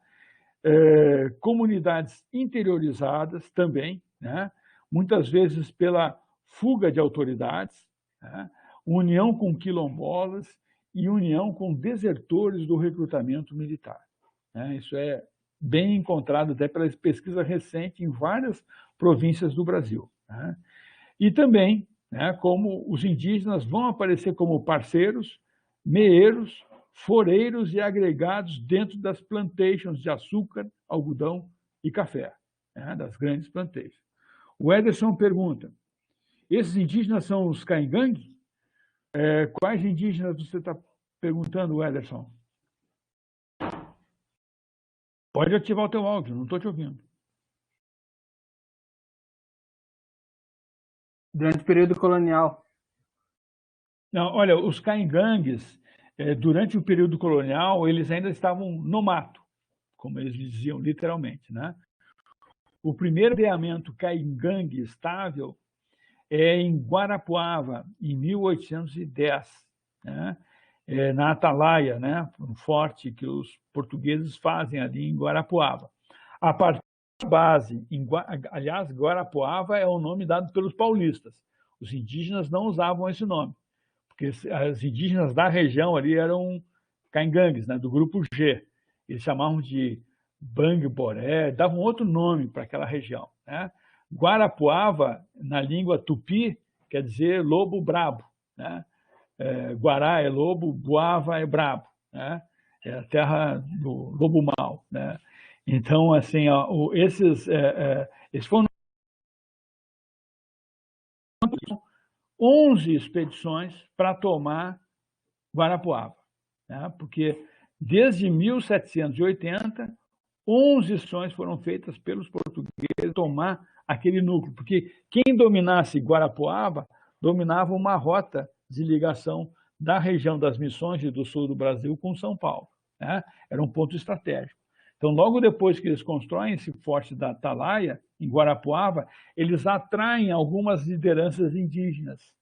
Comunidades interiorizadas também, né? Muitas vezes pela fuga de autoridades, né? União com quilombolas e união com desertores do recrutamento militar. Né? Isso é bem encontrado até pela pesquisa recente em várias províncias do Brasil. Né? E também, né, como os indígenas vão aparecer como parceiros, meeiros, foreiros e agregados dentro das plantations de açúcar, algodão e café, né, das grandes plantations. O Ederson pergunta: esses indígenas são os caingangue? Quais indígenas você está perguntando, Ederson? Pode ativar o teu áudio, não estou te ouvindo. Durante o período colonial. Não, olha, os caingangues, durante o período colonial, eles ainda estavam no mato, como eles diziam literalmente, né? O primeiro aldeamento caingangue estável é em Guarapuava, em 1810, né? Na Atalaia, né? Um forte que os portugueses fazem ali em Guarapuava. A partir da base, aliás, Guarapuava é o nome dado pelos paulistas. Os indígenas não usavam esse nome, porque os indígenas da região ali eram caingangues, né? Do grupo G. Eles chamavam de Bang Boré, davam outro nome para aquela região. Né? Guarapuava, na língua tupi, quer dizer lobo brabo. Né? Guará é lobo, Buava é brabo. Né? É a terra do lobo mau. Né? Então, assim, esses foram 11 expedições para tomar Guarapuava. Né? Porque desde 1780, 11 expedições foram feitas pelos portugueses tomar aquele núcleo, porque quem dominasse Guarapuava dominava uma rota de ligação da região das Missões e do sul do Brasil com São Paulo. Né? Era um ponto estratégico. Então, logo depois que eles constroem esse forte da Atalaia, em Guarapuava, eles atraem algumas lideranças indígenas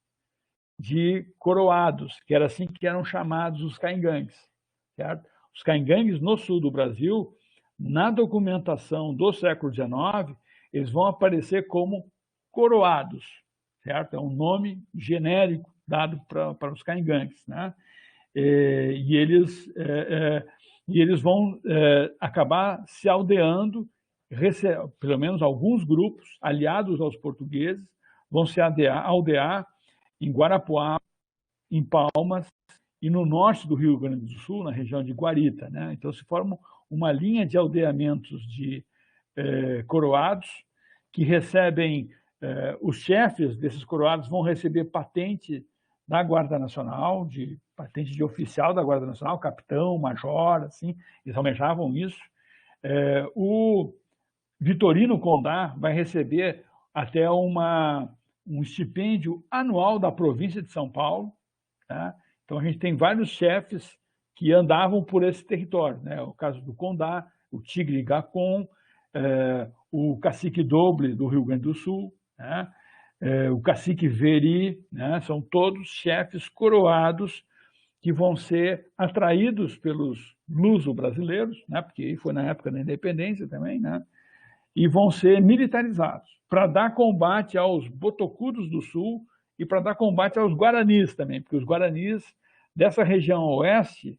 de coroados, que era assim que eram chamados os caingangues. Certo? Os caingangues no sul do Brasil na documentação do século XIX, eles vão aparecer como coroados, certo? É um nome genérico dado para os caingangues, né? E eles vão acabar se aldeando, pelo menos alguns grupos aliados aos portugueses vão se aldear em Guarapuava, em Palmas e no norte do Rio Grande do Sul, na região de Guarita, né? Então se forma uma linha de aldeamentos de coroados que recebem, os chefes desses coroados vão receber patente da Guarda Nacional, patente de oficial da Guarda Nacional, capitão, major, assim, eles almejavam isso. O Vitorino Condá vai receber até um estipêndio anual da província de São Paulo, tá? Então a gente tem vários chefes que andavam por esse território, né? O caso do Condá, o Tigre Gacon, o cacique Doble do Rio Grande do Sul, né? O cacique Veri, né? São todos chefes coroados que vão ser atraídos pelos luso-brasileiros, né? Porque foi na época da independência também, né? E vão ser militarizados para dar combate aos botocudos do Sul e para dar combate aos guaranis também, porque os guaranis dessa região oeste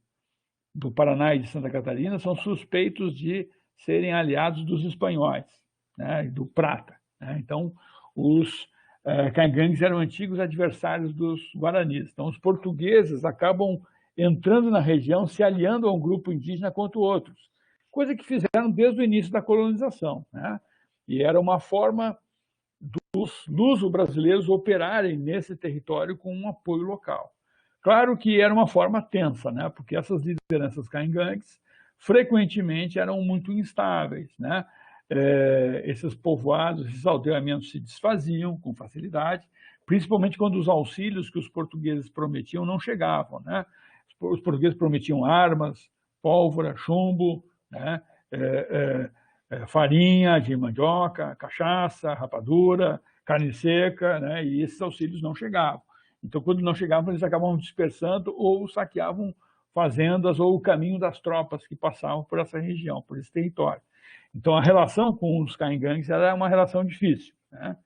do Paraná e de Santa Catarina são suspeitos de serem aliados dos espanhóis, né? Do Prata, né? Então, os caingangues eram antigos adversários dos guaranis. Então, os portugueses acabam entrando na região, se aliando a um grupo indígena contra outros, coisa que fizeram desde o início da colonização, né? E era uma forma dos luso-brasileiros operarem nesse território com um apoio local. Claro que era uma forma tensa, né? Porque essas lideranças caingangues frequentemente eram muito instáveis, né? Esses povoados, esses aldeamentos se desfaziam com facilidade, principalmente quando os auxílios que os portugueses prometiam não chegavam, né? Os portugueses prometiam armas, pólvora, chumbo, né? Farinha de mandioca, cachaça, rapadura, carne seca, né? E esses auxílios não chegavam. Então, quando não chegavam, eles acabavam dispersando ou saqueavam fazendas ou o caminho das tropas que passavam por essa região, por esse território. Então, a relação com os caingangues era uma relação difícil, né?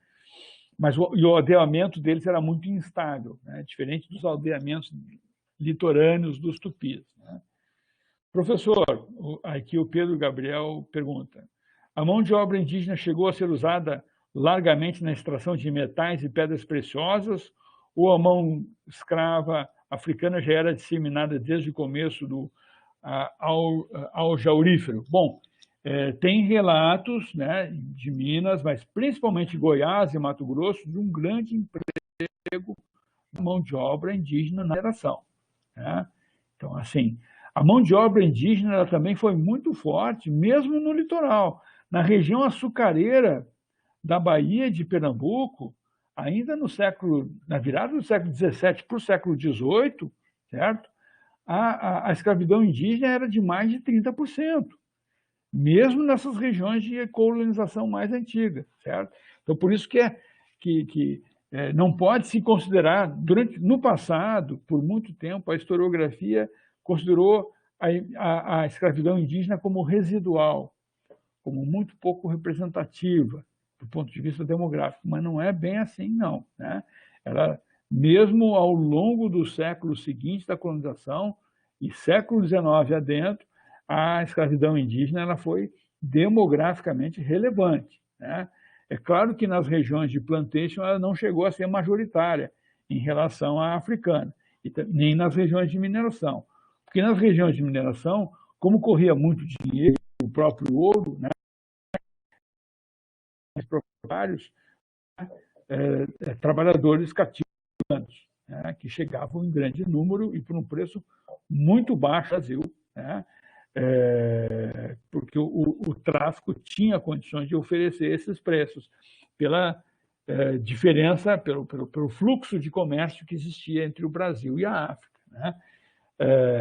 Mas o aldeamento deles era muito instável, né? Diferente dos aldeamentos litorâneos dos tupis, né? Professor, aqui o Pedro Gabriel pergunta: a mão de obra indígena chegou a ser usada largamente na extração de metais e pedras preciosas, ou a mão escrava africana já era disseminada desde o começo do aljaurífero? Bom, tem relatos, né, de Minas, mas principalmente Goiás e Mato Grosso, de um grande emprego de mão de obra indígena na mineração, né? Então, assim, a mão de obra indígena ela também foi muito forte, mesmo no litoral. Na região açucareira da Bahia de Pernambuco, ainda na virada do século XVII para o século XVIII, certo? A escravidão indígena era de mais de 30%, mesmo nessas regiões de colonização mais antiga, certo? Então, por isso que não pode se considerar, no passado, por muito tempo, a historiografia considerou a escravidão indígena como residual, como muito pouco representativa do ponto de vista demográfico, mas não é bem assim, não, né? Ela, mesmo ao longo dos séculos seguintes da colonização e século XIX adentro, a escravidão indígena ela foi demograficamente relevante, né? É claro que nas regiões de plantation ela não chegou a ser majoritária em relação à africana, nem nas regiões de mineração. Porque nas regiões de mineração, como corria muito dinheiro, o próprio ouro, né, os proprietários, trabalhadores cativos, né, que chegavam em grande número e por um preço muito baixo no Brasil, né, porque o tráfico tinha condições de oferecer esses preços pela diferença, pelo fluxo de comércio que existia entre o Brasil e a África, né?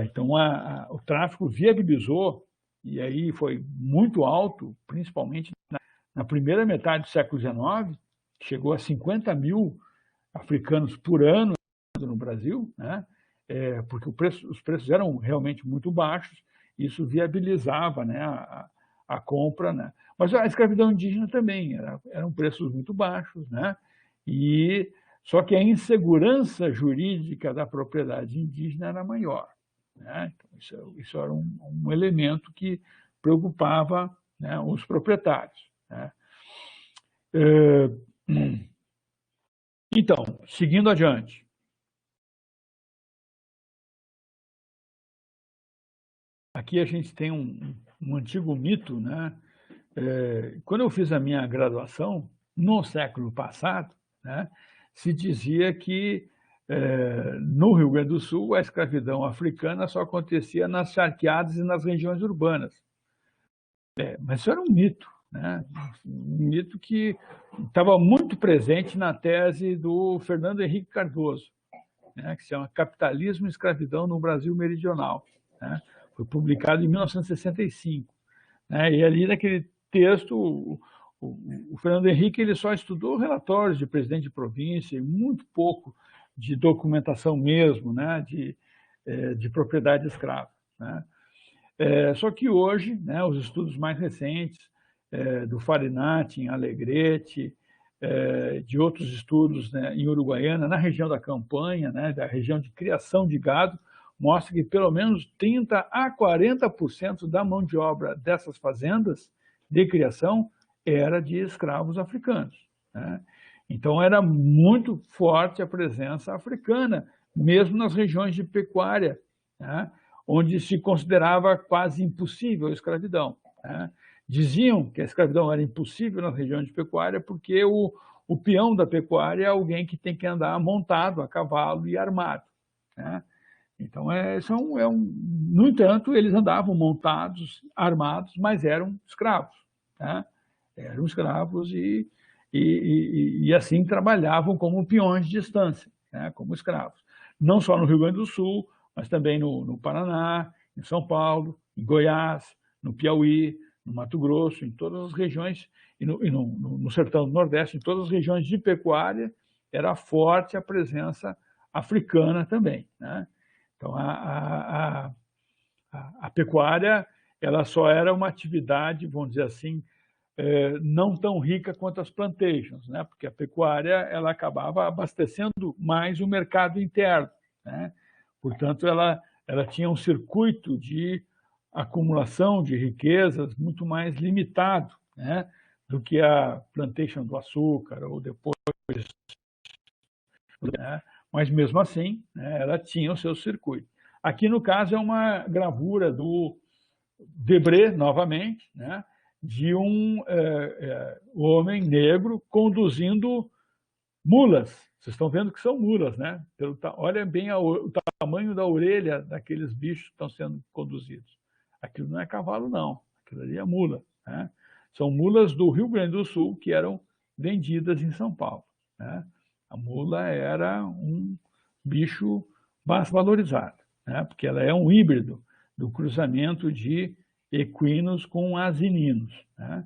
Então, o tráfico viabilizou, e aí foi muito alto, principalmente na primeira metade do século XIX, chegou a 50 mil africanos por ano no Brasil, né? Porque os preços eram realmente muito baixos, isso viabilizava, né, a compra, né? Mas a escravidão indígena também eram preços muito baixos, né? E só que a insegurança jurídica da propriedade indígena era maior, né? Então, isso era um elemento que preocupava, né, os proprietários, né? Então, seguindo adiante. Aqui a gente tem um antigo mito, né? Quando eu fiz a minha graduação, no século passado, né, se dizia que no Rio Grande do Sul a escravidão africana só acontecia nas charqueadas e nas regiões urbanas. Mas isso era um mito, né? Um mito que estava muito presente na tese do Fernando Henrique Cardoso, né, que se chama Capitalismo e Escravidão no Brasil Meridional, né? Foi publicado em 1965. Né? E ali naquele texto, o Fernando Henrique ele só estudou relatórios de presidente de província e muito pouco de documentação mesmo, né, de propriedade escrava, né? Só que hoje, né, os estudos mais recentes, do Farinati, em Alegrete, de outros estudos, né, em Uruguaiana, na região da Campanha, né, da região de criação de gado, mostra que pelo menos 30% a 40% da mão de obra dessas fazendas de criação era de escravos africanos, né? Então era muito forte a presença africana, mesmo nas regiões de pecuária, né, onde se considerava quase impossível a escravidão, né? Diziam que a escravidão era impossível nas regiões de pecuária porque o peão da pecuária é alguém que tem que andar montado a cavalo e armado, né? Então, no entanto, eles andavam montados, armados, mas eram escravos, né? Eram escravos e assim trabalhavam como peões de distância, né? Como escravos. Não só no Rio Grande do Sul, mas também no Paraná, em São Paulo, em Goiás, no Piauí, no Mato Grosso, em todas as regiões, e no Sertão do Nordeste, em todas as regiões de pecuária, era forte a presença africana também, né? Então, a pecuária ela só era uma atividade, vamos dizer assim, não tão rica quanto as plantations, né? Porque a pecuária ela acabava abastecendo mais o mercado interno, né? Portanto, ela tinha um circuito de acumulação de riquezas muito mais limitado, né, do que a plantation do açúcar ou depois, né? Mas mesmo assim, né, ela tinha o seu circuito. Aqui, no caso, é uma gravura do Debré, novamente, né, de um homem negro conduzindo mulas. Vocês estão vendo que são mulas, né? Olha bem o tamanho da orelha daqueles bichos que estão sendo conduzidos. Aquilo não é cavalo, não. Aquilo ali é mula, né? São mulas do Rio Grande do Sul que eram vendidas em São Paulo, né? A mula era um bicho bastante valorizado, né? Porque ela é um híbrido do cruzamento de equinos com asininos, né?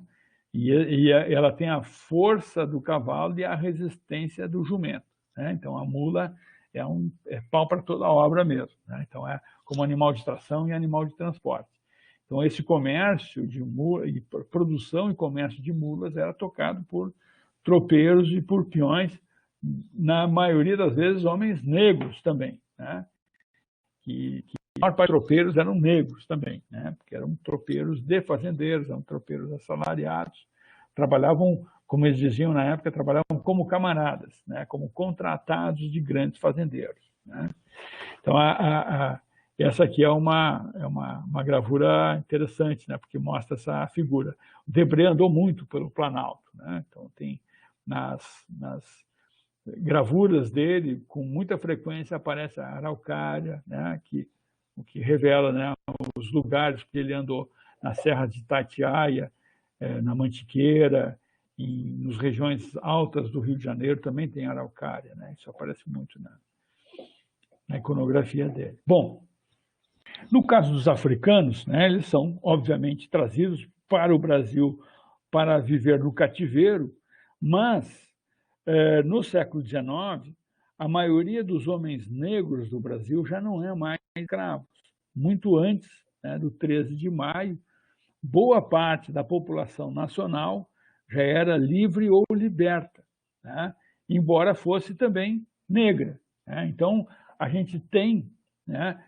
E ela tem a força do cavalo e a resistência do jumento, né? Então, a mula é pau para toda a obra mesmo, né? Então, é como animal de tração e animal de transporte. Então, esse comércio de mula, e produção e comércio de mulas era tocado por tropeiros e por peões, na maioria das vezes, homens negros também, né? A maior parte dos tropeiros eram negros também, né? Porque eram tropeiros de fazendeiros, eram tropeiros assalariados, trabalhavam, como eles diziam na época, trabalhavam como camaradas, né? Como contratados de grandes fazendeiros, né? Então, essa aqui é uma gravura interessante, né? Porque mostra essa figura. O Debré andou muito pelo Planalto, né? Então, tem nas gravuras dele, com muita frequência, aparece a araucária, né? O que revela, né, os lugares que ele andou na Serra de Itatiaia, na Mantiqueira, nas regiões altas do Rio de Janeiro também tem araucária, né? Isso aparece muito na iconografia dele. Bom, no caso dos africanos, né, eles são, obviamente, trazidos para o Brasil para viver no cativeiro, mas, no século XIX, a maioria dos homens negros do Brasil já não é mais escravos. Muito antes, né, do 13 de maio boa parte da população nacional já era livre ou liberta, né? Embora fosse também negra, né? Então, a gente tem, né,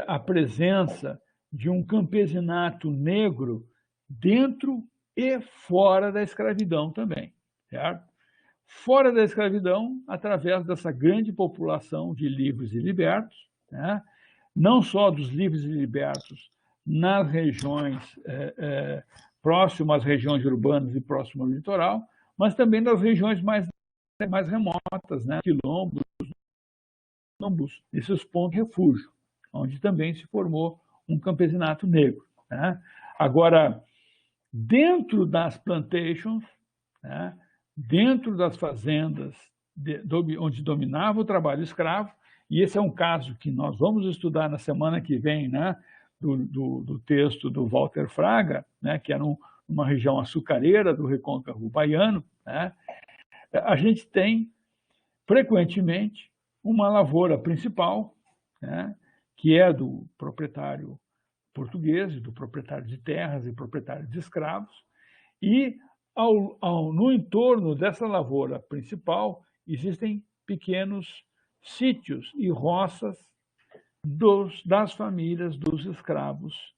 a presença de um campesinato negro dentro e fora da escravidão também, certo? Fora da escravidão, através dessa grande população de livres e libertos, né? Não só dos livres e libertos nas regiões próximas às regiões urbanas e próximo ao litoral, mas também nas regiões mais remotas, né? Quilombos, esses pontos de refúgio, onde também se formou um campesinato negro, né? Agora, dentro das plantations, né, dentro das fazendas onde dominava o trabalho escravo, e esse é um caso que nós vamos estudar na semana que vem, né, do texto do Walter Fraga, né, que era uma região açucareira do recôncavo baiano, né, a gente tem, frequentemente, uma lavoura principal, né, que é do proprietário português, do proprietário de terras e proprietário de escravos, e no entorno dessa lavoura principal existem pequenos sítios e roças das famílias dos escravos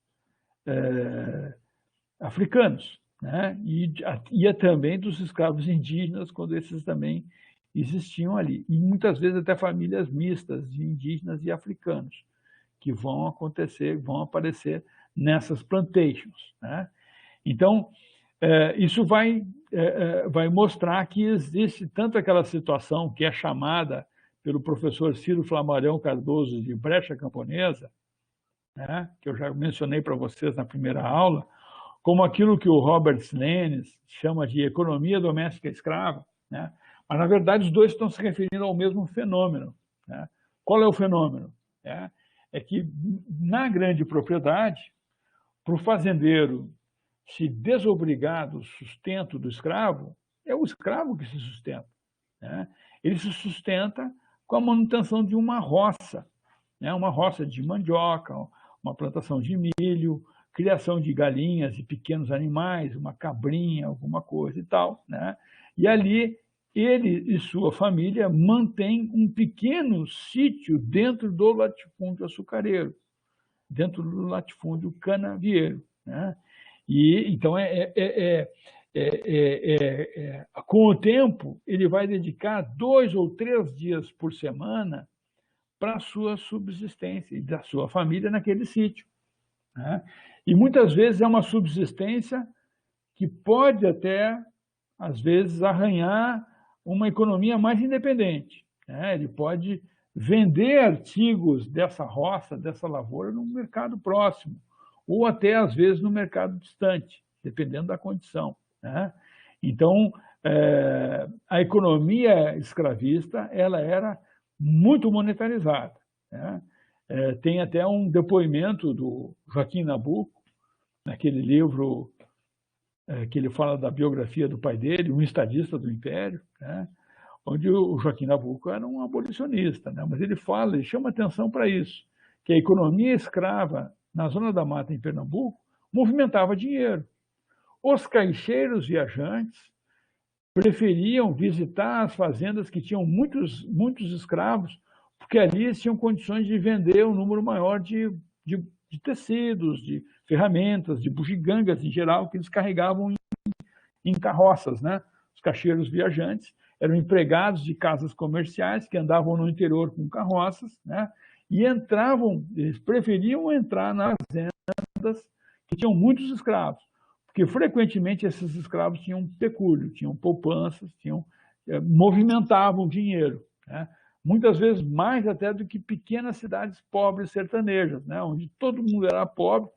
africanos, né? E também dos escravos indígenas, quando esses também existiam ali. E muitas vezes até famílias mistas de indígenas e africanos, que vão aparecer nessas plantations, né? Então, isso vai mostrar que existe tanto aquela situação que é chamada pelo professor Ciro Flammarion Cardoso de brecha camponesa, né, que eu já mencionei para vocês na primeira aula, como aquilo que o Robert Slenes chama de economia doméstica escrava, né? Mas, na verdade, os dois estão se referindo ao mesmo fenômeno, né? Qual é o fenômeno? É que, na grande propriedade, para o fazendeiro se desobrigar do sustento do escravo, é o escravo que se sustenta, né? Ele se sustenta com a manutenção de uma roça, né? Uma roça de mandioca, uma plantação de milho, criação de galinhas e pequenos animais, uma cabrinha, alguma coisa e tal, né? E ali ele e sua família mantêm um pequeno sítio dentro do latifúndio açucareiro, dentro do latifúndio canavieiro, né? E então com o tempo ele vai dedicar 2 ou 3 dias por semana para a sua subsistência e da sua família naquele sítio, né? E muitas vezes é uma subsistência que pode até, às vezes, arranhar uma economia mais independente, né? Ele pode vender artigos dessa roça, dessa lavoura, no mercado próximo, ou até, às vezes, no mercado distante, dependendo da condição, né? Então, a economia escravista ela era muito monetarizada, né? Tem até um depoimento do Joaquim Nabuco, naquele livro que ele fala da biografia do pai dele, um estadista do Império, né? Onde o Joaquim Nabuco era um abolicionista, né? Mas ele chama atenção para isso, que a economia escrava na Zona da Mata, em Pernambuco, movimentava dinheiro. Os caixeiros viajantes preferiam visitar as fazendas que tinham muitos escravos, porque ali eles tinham condições de vender um número maior de tecidos, de ferramentas, de bugigangas em geral, que eles carregavam em carroças, né? Os caixeiros viajantes eram empregados de casas comerciais que andavam no interior com carroças, né? E eles preferiam entrar nas fazendas que tinham muitos escravos, porque frequentemente esses escravos tinham pecúlio, tinham poupanças, movimentavam dinheiro, né? Muitas vezes mais até do que pequenas cidades pobres sertanejas, né? Onde todo mundo era pobre,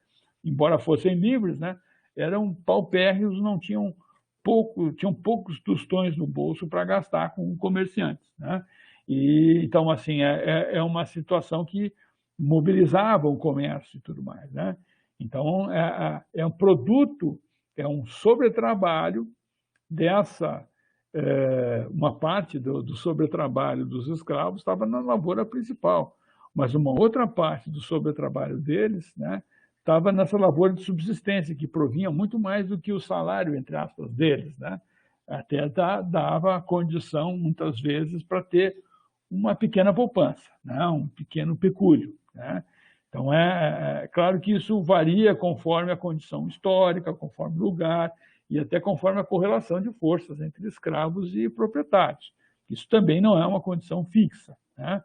embora fossem livres, né? Eram paupérrimos, tinham poucos tostões no bolso para gastar com comerciantes, né? E, então, assim, é uma situação que mobilizava o comércio e tudo mais, né? Então, é um produto, é um sobretrabalho dessa... uma parte do sobretrabalho dos escravos estava na lavoura principal, mas uma outra parte do sobretrabalho deles, né, estava nessa lavoura de subsistência, que provinha muito mais do que o salário, entre aspas, deles, né? Até dava condição, muitas vezes, para ter uma pequena poupança, né? Um pequeno pecúlio, né? Então, é claro que isso varia conforme a condição histórica, conforme o lugar e até conforme a correlação de forças entre escravos e proprietários. Isso também não é uma condição fixa, né?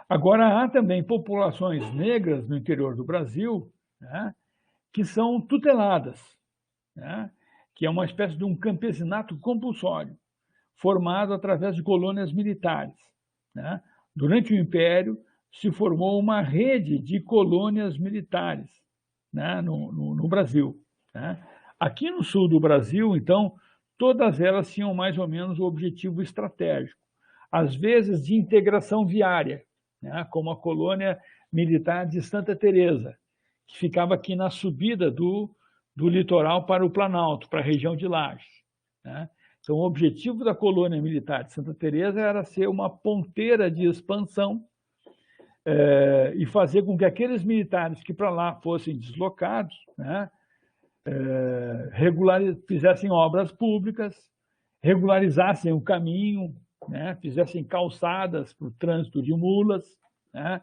Agora, há também populações negras no interior do Brasil, né, que são tuteladas, né, que é uma espécie de um campesinato compulsório, formado através de colônias militares, né? Durante o Império, se formou uma rede de colônias militares, né, no Brasil, né? Aqui no sul do Brasil, então, todas elas tinham mais ou menos o objetivo estratégico, às vezes de integração viária, né, como a colônia militar de Santa Teresa, que ficava aqui na subida do litoral para o Planalto, para a região de Lages, né? Então, o objetivo da colônia militar de Santa Teresa era ser uma ponteira de expansão e fazer com que aqueles militares que para lá fossem deslocados, né, fizessem obras públicas, regularizassem o caminho, né, fizessem calçadas para o trânsito de mulas, né,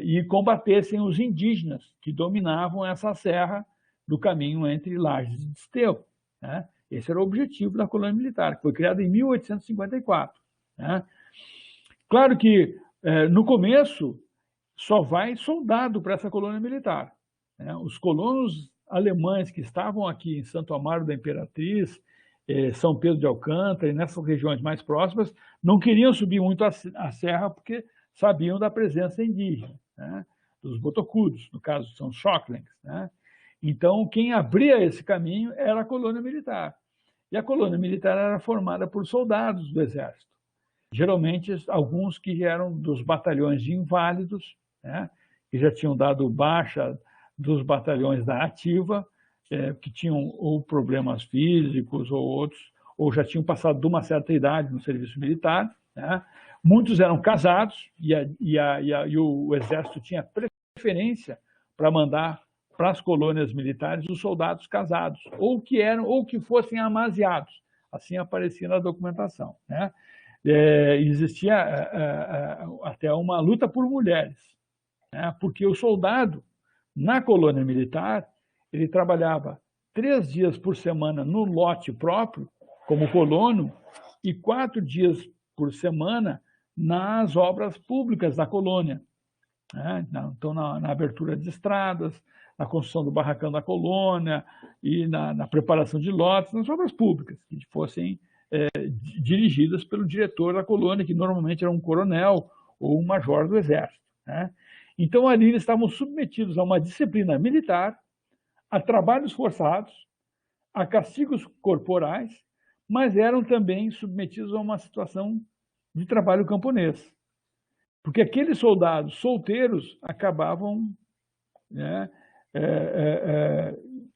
e combatessem os indígenas que dominavam essa serra do caminho entre Lages e Desterro, né? Esse era o objetivo da colônia militar, que foi criada em 1854. Né? Claro que, no começo, só vai soldado para essa colônia militar, né? Os colonos alemães que estavam aqui em Santo Amaro da Imperatriz, São Pedro de Alcântara e nessas regiões mais próximas, não queriam subir muito a serra porque sabiam da presença indígena, né? Dos botocudos, no caso são os Xoklengs, né? Então, quem abria esse caminho era a colônia militar. E a colônia militar era formada por soldados do Exército. Geralmente, alguns que eram dos batalhões de inválidos, né, que já tinham dado baixa dos batalhões da ativa, que tinham ou problemas físicos ou outros, ou já tinham passado de uma certa idade no serviço militar, né? Muitos eram casados e o Exército tinha preferência para mandar para as colônias militares os soldados casados, ou que fossem amaziados, assim aparecia na documentação, né? Existia até uma luta por mulheres, né? Porque o soldado, na colônia militar, ele trabalhava 3 dias por semana no lote próprio, como colono, e 4 dias por semana nas obras públicas da colônia, né? Então, na abertura de estradas, na construção do barracão da colônia e na preparação de lotes, nas obras públicas, que fossem dirigidas pelo diretor da colônia, que normalmente era um coronel ou um major do Exército, né? Então, ali eles estavam submetidos a uma disciplina militar, a trabalhos forçados, a castigos corporais, mas eram também submetidos a uma situação de trabalho camponês. Porque aqueles soldados solteiros acabavam, né,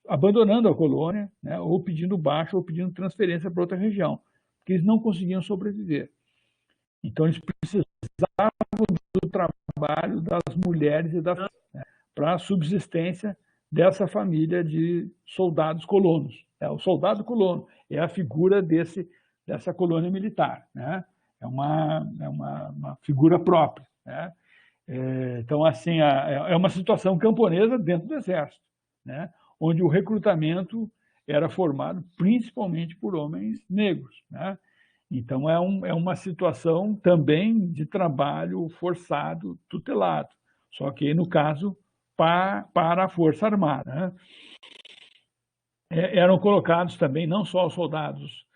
abandonando a colônia, né, ou pedindo baixa, ou pedindo transferência para outra região, porque eles não conseguiam sobreviver. Então, eles precisavam do trabalho das mulheres e para a subsistência dessa família de soldados colonos. O soldado colono é a figura dessa colônia militar, né? É uma figura própria, né? Então, assim, é uma situação camponesa dentro do Exército, né? Onde o recrutamento era formado principalmente por homens negros, né? Então, é uma situação também de trabalho forçado, tutelado, só que, no caso, para a Força Armada, né? Eram colocados também não só os soldados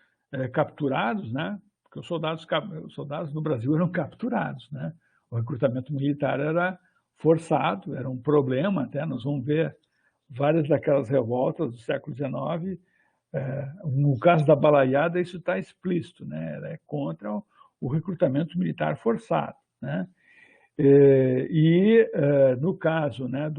capturados, né? Porque os soldados no Brasil eram capturados, né? O recrutamento militar era forçado, era um problema até, nós vamos ver várias daquelas revoltas do século XIX, no caso da Balaiada isso está explícito, né? É contra o recrutamento militar forçado, né? No caso, né,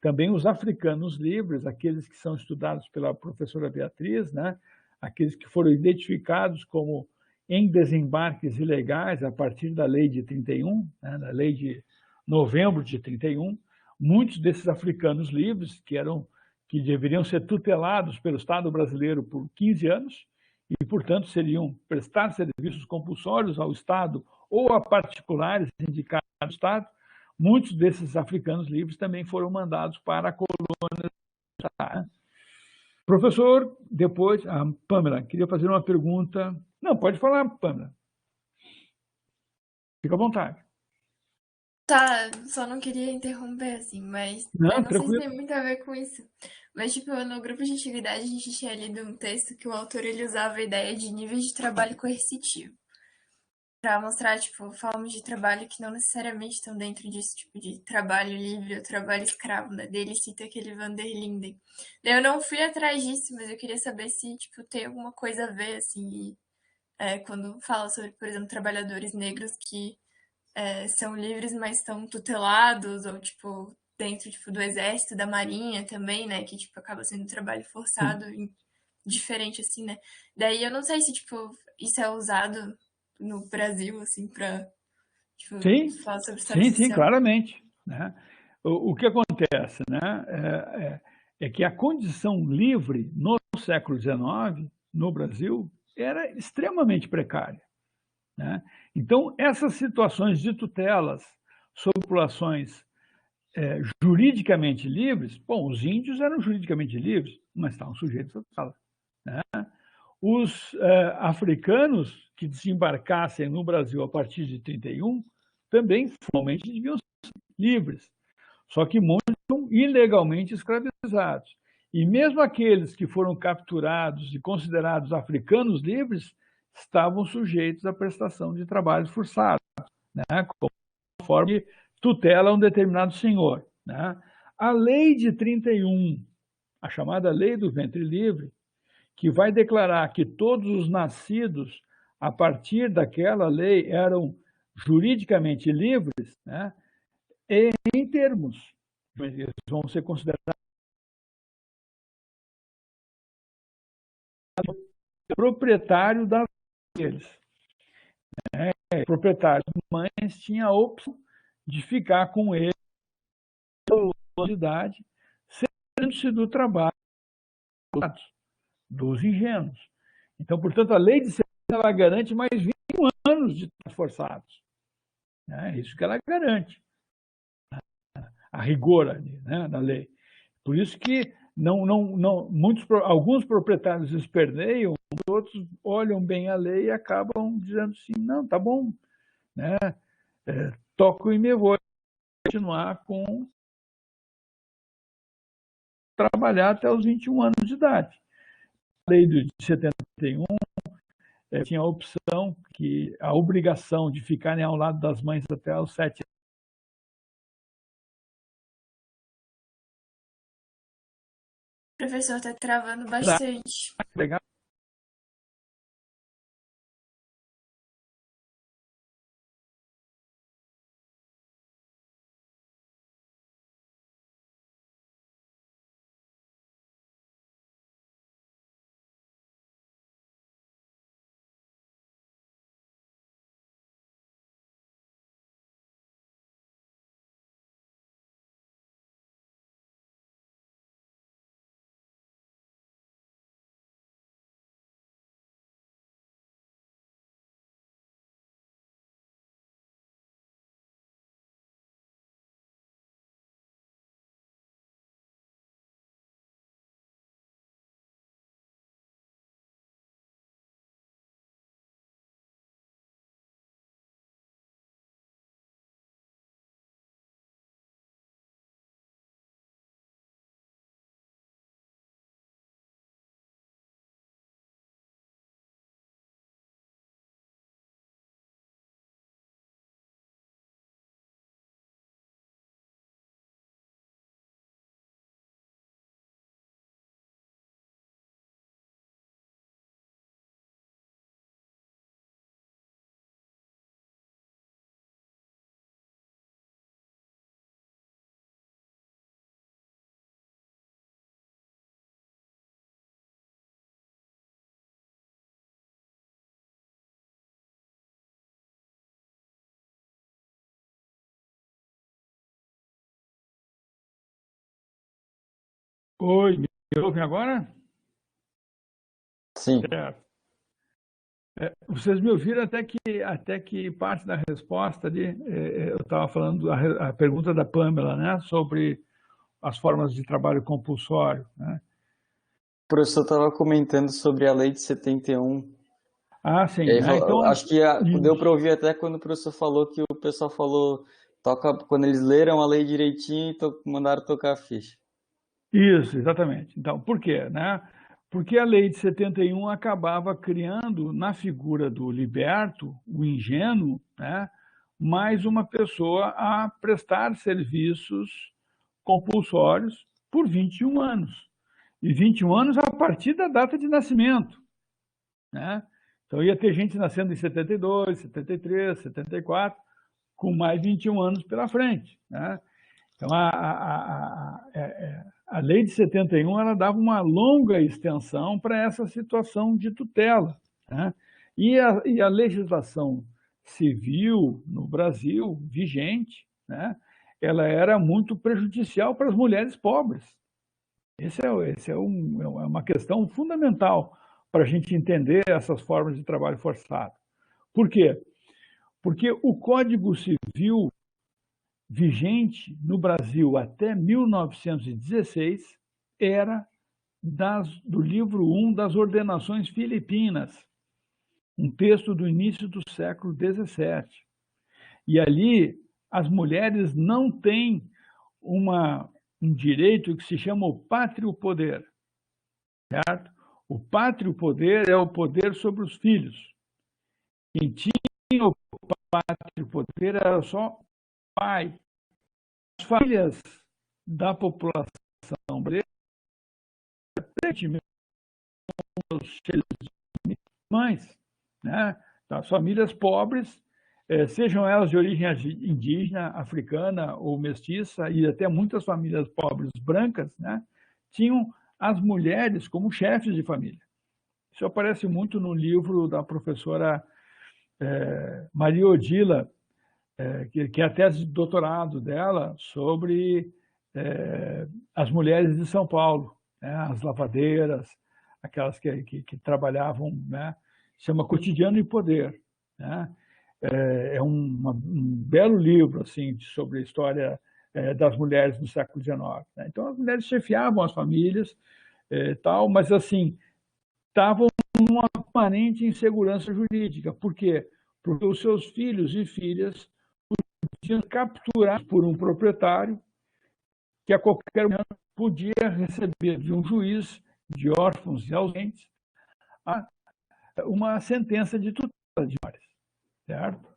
também os africanos livres, aqueles que são estudados pela professora Beatriz, né, aqueles que foram identificados como em desembarques ilegais a partir da lei de 31, né, da lei novembro de 31, muitos desses africanos livres, que deveriam ser tutelados pelo Estado brasileiro por 15 anos, e, portanto, seriam prestar serviços compulsórios ao Estado ou a particulares indicados do Estado, muitos desses africanos livres também foram mandados para a colônia. Professor, depois, Pamela, queria fazer uma pergunta. Não, pode falar, Pamela. Fica à vontade. Tá, só não queria interromper, assim, mas Não, eu não sei se tranquilo. tem muito a ver com isso. Mas, tipo, no grupo de antiguidade a gente tinha lido um texto que o autor ele usava a ideia de níveis de trabalho coercitivo. Pra mostrar, tipo, formas de trabalho que não necessariamente estão dentro disso, tipo, de trabalho livre ou trabalho escravo, né? Dele cita aquele Van der Linden. Eu não fui atrás disso, mas eu queria saber se, tipo, tem alguma coisa a ver, assim, quando fala sobre, por exemplo, trabalhadores negros que são livres, mas estão tutelados, ou, tipo, dentro, tipo, do exército, da marinha também, né? Que, tipo, acaba sendo um trabalho forçado, diferente, assim, né? Daí eu não sei se, tipo, isso é usado no Brasil, assim, pra, tipo, Sim, falar sobre história sim, social. claramente. Né? O que acontece, né, é que a condição livre no século XIX, no Brasil, era extremamente precária. Né? Então, essas situações de tutelas sobre populações juridicamente livres, bom, os índios eram juridicamente livres, mas estavam sujeitos a tutela. Né? Os africanos que desembarcassem no Brasil a partir de 31 também formalmente deviam ser livres, só que muitos são ilegalmente escravizados. E mesmo aqueles que foram capturados e considerados africanos livres estavam sujeitos à prestação de trabalhos forçados, né, conforme tutela um determinado senhor. Né? A lei de 31, a chamada lei do ventre livre, que vai declarar que todos os nascidos a partir daquela lei eram juridicamente livres, né, em termos, eles vão ser considerados proprietário das deles. Né? O proprietário das mães tinha a opção de ficar com ele pela idade, sendo-se do trabalho dos engenhos. Então, portanto, a lei de serviço ela garante mais 21 anos de forçados. É isso que ela garante, a rigor ali, né, da lei. Por isso que alguns proprietários esperneiam, outros olham bem a lei e acabam dizendo assim, não, tá bom, né, toco e me vou continuar com trabalhar até os 21 anos de idade. A lei de 71 tinha a opção, a obrigação de ficarem ao lado das mães até os 7 anos. O professor tá travando bastante. Legal. Oi, me ouvem agora? Sim. Certo. Vocês me ouviram até que parte da resposta ali, eu estava falando a pergunta da Pamela, né, sobre as formas de trabalho compulsório, né? O professor estava comentando sobre a lei de 71. Ah, E sim, aí, né? Então, acho que deu para ouvir até quando o professor falou que o pessoal falou, quando eles leram a lei direitinho e mandaram tocar a ficha. isso, exatamente. Então, por quê, né? Porque a lei de 71 acabava criando na figura do liberto, o ingênuo, né, mais uma pessoa a prestar serviços compulsórios por 21 anos. E 21 anos a partir da data de nascimento, né? Então ia ter gente nascendo em 72, 73, 74, com mais 21 anos pela frente, né? Então a lei de 71 ela dava uma longa extensão para essa situação de tutela, né? E a legislação civil no Brasil vigente, né, ela era muito prejudicial para as mulheres pobres. Esse é uma questão fundamental para a gente entender essas formas de trabalho forçado. Por quê? Porque o Código Civil vigente no Brasil até 1916 era do livro 1 das Ordenações Filipinas, um texto do início do século XVII. E ali as mulheres não têm um direito que se chama o pátrio poder, certo? O pátrio poder é o poder sobre os filhos. Quem tinha o pátrio poder era só o pai. As famílias da população brasileira, os filhos de mães, né? As famílias pobres, sejam elas de origem indígena, africana ou mestiça, e até muitas famílias pobres brancas, né, tinham as mulheres como chefes de família. Isso aparece muito no livro da professora Maria Odila, que é a tese de doutorado dela sobre as mulheres de São Paulo, né, as lavadeiras, aquelas que trabalhavam, né, chama Cotidiano e Poder, né? É um belo livro assim sobre a história das mulheres do século XIX, né? Então as mulheres chefiavam as famílias, tal, mas assim estavam numa permanente insegurança jurídica. Por quê? Porque os seus filhos e filhas podiam ser capturados por um proprietário que a qualquer momento podia receber de um juiz de órfãos e ausentes uma sentença de tutela de menores, certo?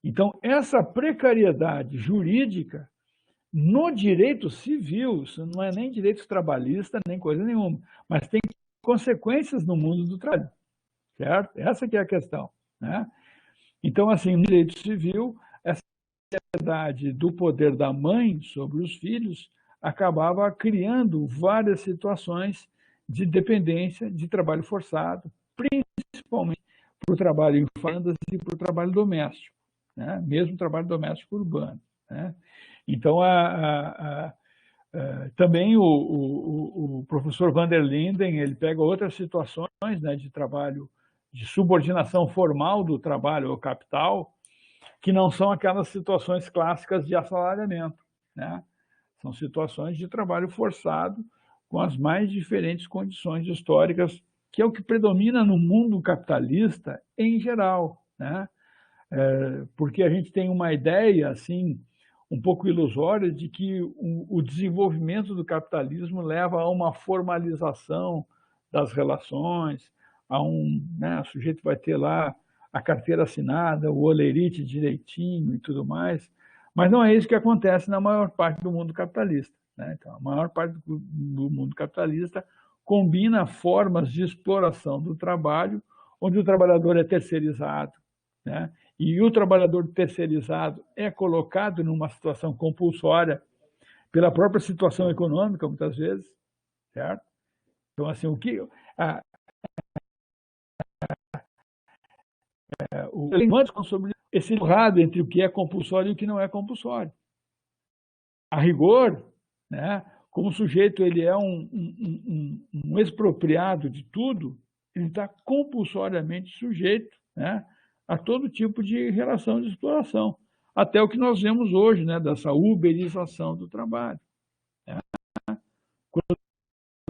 Então, essa precariedade jurídica no direito civil, isso não é nem direito trabalhista, nem coisa nenhuma, mas tem consequências no mundo do trabalho, certo? Essa que é a questão, né? Então, assim, no direito civil, essa precariedade do poder da mãe sobre os filhos acabava criando várias situações de dependência, de trabalho forçado, principalmente para o trabalho em fazendas e para o trabalho doméstico, né? Mesmo trabalho doméstico urbano, né? Então, também o professor Van der Linden, ele pega outras situações, né, de trabalho, de subordinação formal do trabalho ao capital, que não são aquelas situações clássicas de assalariamento, né? São situações de trabalho forçado com as mais diferentes condições históricas, que é o que predomina no mundo capitalista em geral, né? Porque a gente tem uma ideia, assim, um pouco ilusória de que o desenvolvimento do capitalismo leva a uma formalização das relações, né, o sujeito vai ter lá a carteira assinada, o holerite direitinho e tudo mais, mas não é isso que acontece na maior parte do mundo capitalista, né? Então, a maior parte do mundo capitalista combina formas de exploração do trabalho, onde o trabalhador é terceirizado, né? E o trabalhador terceirizado é colocado numa situação compulsória pela própria situação econômica, muitas vezes, certo? Então, assim, sobre esse errado entre o que é compulsório e o que não é compulsório. A rigor, né, como o sujeito ele é um expropriado de tudo, ele está compulsoriamente sujeito, né, a todo tipo de relação de exploração. Até o que nós vemos hoje, né, dessa uberização do trabalho. Né? Quando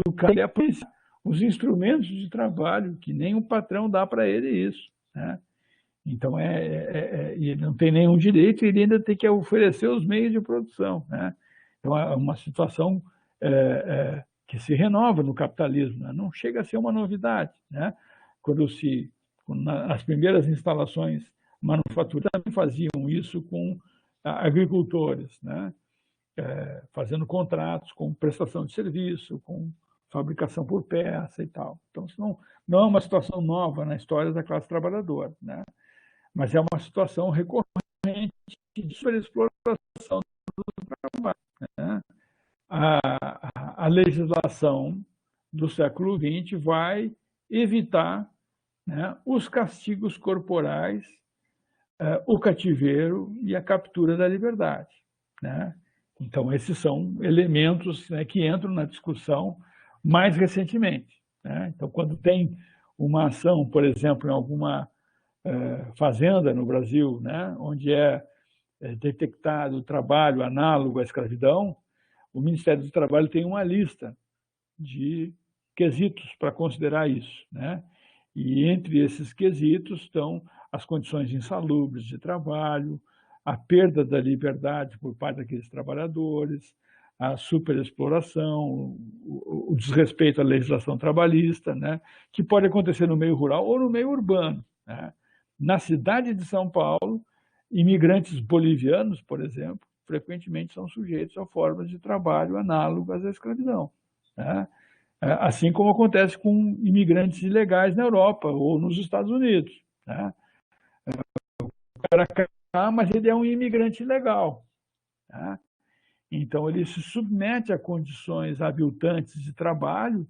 o cara aplica os instrumentos de trabalho, que nem o patrão dá para ele isso. Né? Então, ele não tem nenhum direito, ele ainda tem que oferecer os meios de produção. Né? Então, é uma situação que se renova no capitalismo, né? Não chega a ser uma novidade. Né? Quando as primeiras instalações manufaturas também faziam isso com agricultores, né? Fazendo contratos com prestação de serviço, com fabricação por peça e tal. Então, isso não é uma situação nova na história da classe trabalhadora, né? Mas é uma situação recorrente de superexploração do trabalho. Né? A legislação do século XX vai evitar, né, os castigos corporais, o cativeiro e a captura da liberdade. Né? Então, esses são elementos, né, que entram na discussão mais recentemente. Né? Então, quando tem uma ação, por exemplo, em alguma fazenda no Brasil, né, onde é detectado trabalho análogo à escravidão, o Ministério do Trabalho tem uma lista de quesitos para considerar isso. Né? E entre esses quesitos estão as condições insalubres de trabalho, a perda da liberdade por parte daqueles trabalhadores, a superexploração, o desrespeito à legislação trabalhista, né, que pode acontecer no meio rural ou no meio urbano. Né? Na cidade de São Paulo, imigrantes bolivianos, por exemplo, frequentemente são sujeitos a formas de trabalho análogas à escravidão. Né? Assim como acontece com imigrantes ilegais na Europa ou nos Estados Unidos. Né? O cara cá, mas ele é um imigrante ilegal. Né? Então, ele se submete a condições aviltantes de trabalho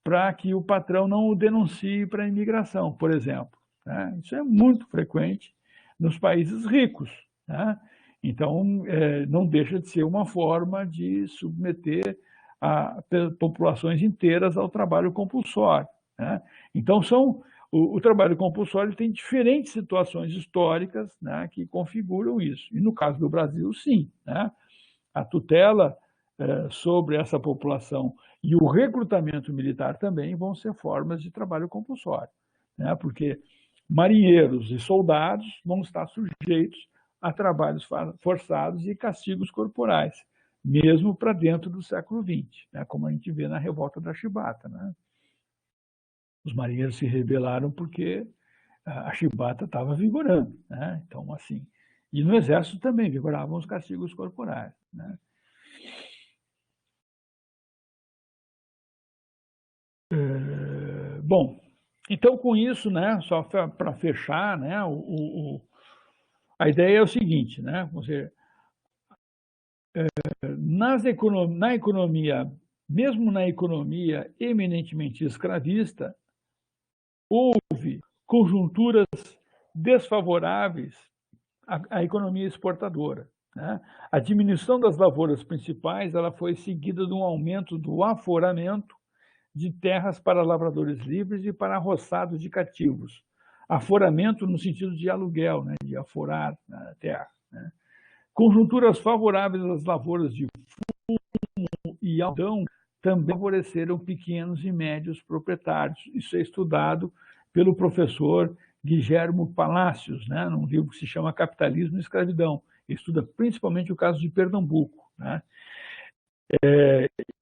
para que o patrão não o denuncie para a imigração, por exemplo. Né? Isso é muito frequente nos países ricos. Né? Então, não deixa de ser uma forma de submeter populações inteiras ao trabalho compulsório. Né? Então, o trabalho compulsório tem diferentes situações históricas, né, que configuram isso. E no caso do Brasil, sim. Né? A tutela sobre essa população e o recrutamento militar também vão ser formas de trabalho compulsório. Né? Porque marinheiros e soldados vão estar sujeitos a trabalhos forçados e castigos corporais, mesmo para dentro do século XX, né? Como a gente vê na revolta da Chibata. Né? Os marinheiros se rebelaram porque a chibata estava vigorando. Né? Então, assim, e no exército também vigoravam os castigos corporais. Né? Bom, então com isso, né, só para fechar, né, a ideia é o seguinte, né, na economia, mesmo na economia eminentemente escravista, houve conjunturas desfavoráveis à economia exportadora. Né? A diminuição das lavouras principais ela foi seguida de um aumento do aforamento de terras para lavradores livres e para roçados de cativos. Aforamento no sentido de aluguel, né? De aforar a terra. Né? Conjunturas favoráveis às lavouras de fumo e algodão também favoreceram pequenos e médios proprietários. Isso é estudado pelo professor Guilhermo Palacios, né, num livro que se chama Capitalismo e Escravidão. Ele estuda principalmente o caso de Pernambuco. Né?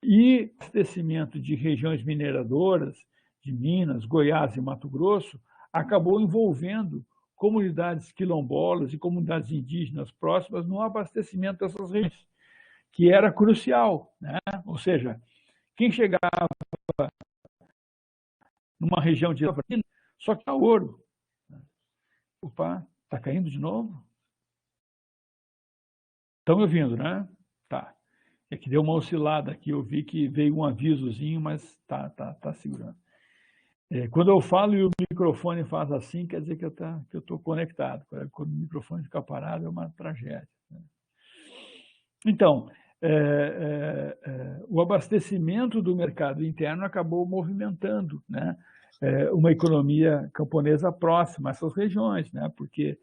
E o abastecimento de regiões mineradoras, de Minas, Goiás e Mato Grosso, acabou envolvendo comunidades quilombolas e comunidades indígenas próximas no abastecimento dessas regiões, que era crucial. Né? Ou seja, quem chegava numa região de só que há ouro. Opa, está caindo de novo? Estão me ouvindo, né? Tá. É que deu uma oscilada aqui, eu vi que veio um avisozinho, mas tá segurando. Quando eu falo e o microfone faz assim, quer dizer que eu estou conectado. Quando o microfone fica parado, é uma tragédia. Né? Então, o abastecimento do mercado interno acabou movimentando, né, uma economia camponesa próxima a essas regiões, né, porque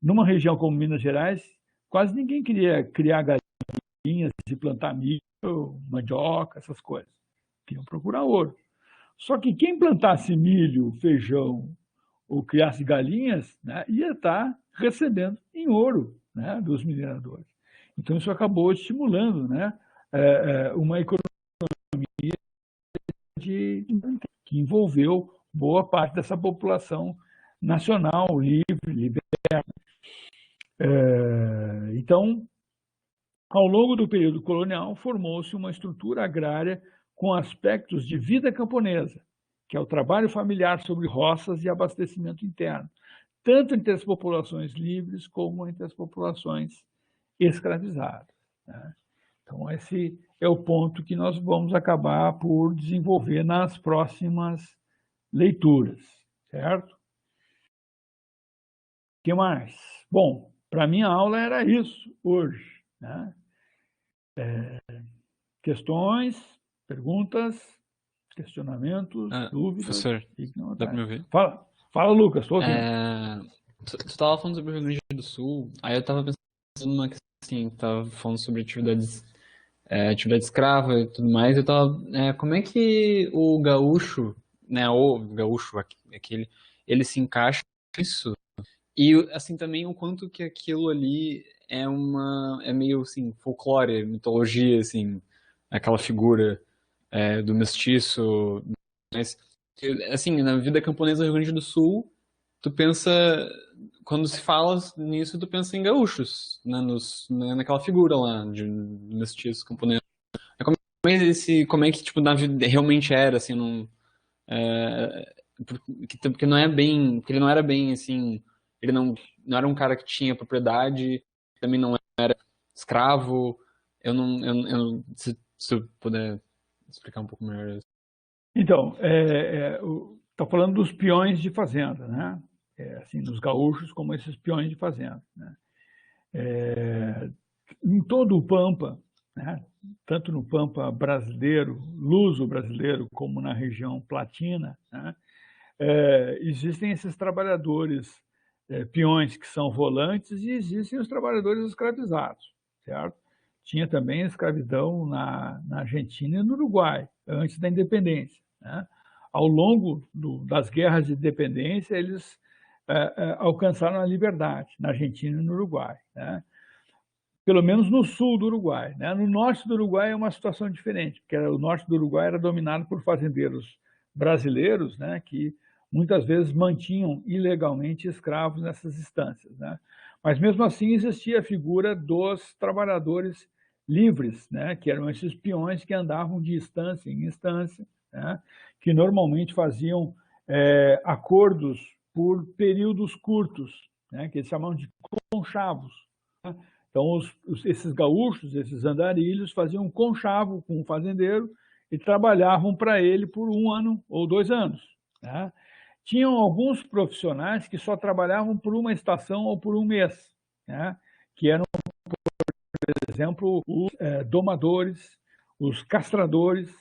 numa região como Minas Gerais, quase ninguém queria criar galinhas e plantar milho, mandioca, essas coisas. Queriam procurar ouro. Só que quem plantasse milho, feijão ou criasse galinhas, né, ia estar recebendo em ouro, né, dos mineradores. Então, isso acabou estimulando, né, uma economia que envolveu boa parte dessa população nacional, livre, liberta. Então, ao longo do período colonial, formou-se uma estrutura agrária com aspectos de vida camponesa, que é o trabalho familiar sobre roças e abastecimento interno, tanto entre as populações livres como entre as populações escravizadas, né? Então, esse é o ponto que nós vamos acabar por desenvolver nas próximas leituras, certo? O que mais? Bom, para mim a aula era isso hoje, né? Questões, perguntas, questionamentos, dúvidas. Professor, dá para me ouvir? Fala, Lucas, estou ouvindo. Tu estava falando sobre o Rio Grande do Sul, aí eu estava pensando numa questão assim, estava falando sobre atividade escrava e tudo mais, eu tava, como é que o gaúcho, né, ou o gaúcho aquele, ele se encaixa nisso? E assim também o quanto que aquilo ali é meio assim folclore, mitologia, assim, aquela figura do mestiço, mas assim, na vida camponesa do Rio Grande do Sul, tu pensa, quando se fala nisso, tu pensa em gaúchos, né, naquela figura lá de mestiço camponês. Como é que tipo, na vida realmente era, assim, porque não é bem, porque ele não era bem, assim, ele não era um cara que tinha propriedade, também não era escravo, se eu puder explicar um pouco melhor isso. Então, está falando dos peões de fazenda, né? Assim, dos gaúchos como esses peões de fazenda, né? Em todo o Pampa, né? Tanto no Pampa brasileiro, luso-brasileiro, como na região platina, né? Existem esses trabalhadores peões que são volantes e existem os trabalhadores escravizados, certo? Tinha também escravidão na Argentina e no Uruguai, antes da independência, né? Ao longo das guerras de independência, eles alcançaram a liberdade, na Argentina e no Uruguai, né? Pelo menos no sul do Uruguai, né? No norte do Uruguai é uma situação diferente, porque o norte do Uruguai era dominado por fazendeiros brasileiros, né, que muitas vezes mantinham ilegalmente escravos nessas instâncias, né? Mas mesmo assim existia a figura dos trabalhadores livres, né, que eram esses peões que andavam de instância em instância, né, que normalmente faziam acordos por períodos curtos, né, que eles chamavam de conchavos, né? Então, esses gaúchos, esses andarilhos, faziam um conchavo com o fazendeiro e trabalhavam para ele por 1 ano ou 2 anos, né? Tinham alguns profissionais que só trabalhavam por uma estação ou por 1 mês, né? Que eram, por exemplo, os domadores, os castradores,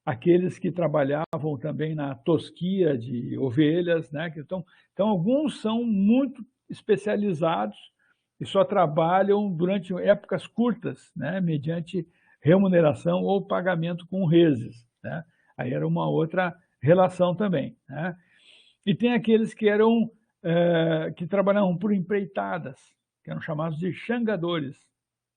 aqueles que trabalhavam também na tosquia de ovelhas, né? Então, alguns são muito especializados e só trabalham durante épocas curtas, né, mediante remuneração ou pagamento com reses, né? Aí era uma outra relação também, né? E tem aqueles que que trabalhavam por empreitadas, que eram chamados de xangadores,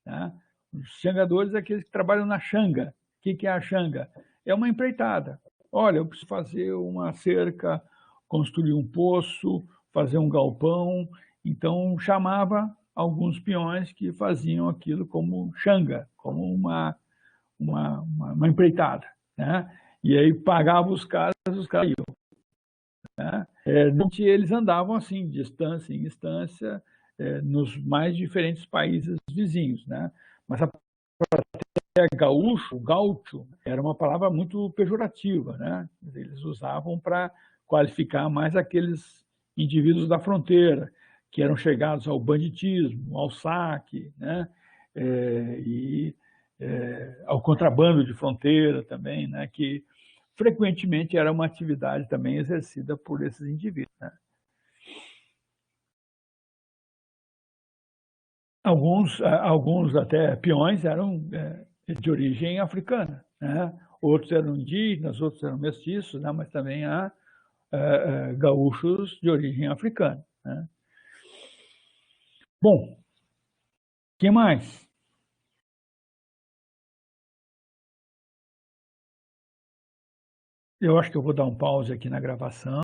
né? Os xangadores é aqueles que trabalham na xanga. O que é a xanga? É uma empreitada. Olha, eu preciso fazer uma cerca, construir um poço, fazer um galpão. Então, chamava alguns peões que faziam aquilo como xanga, como uma empreitada, né? E aí pagava os caras iam, né? Eles andavam assim, de instância em instância, nos mais diferentes países vizinhos, né? Mas a gaúcho, gaúcho, era uma palavra muito pejorativa, né? Eles usavam para qualificar mais aqueles indivíduos da fronteira, que eram chegados ao banditismo, ao saque, né? ao contrabando de fronteira também, né, que frequentemente era uma atividade também exercida por esses indivíduos, né. Alguns até peões eram de origem africana, né? Outros eram indígenas, outros eram mestiços, né? Mas também há gaúchos de origem africana, né? Bom, o que mais? Eu acho que eu vou dar um pause aqui na gravação.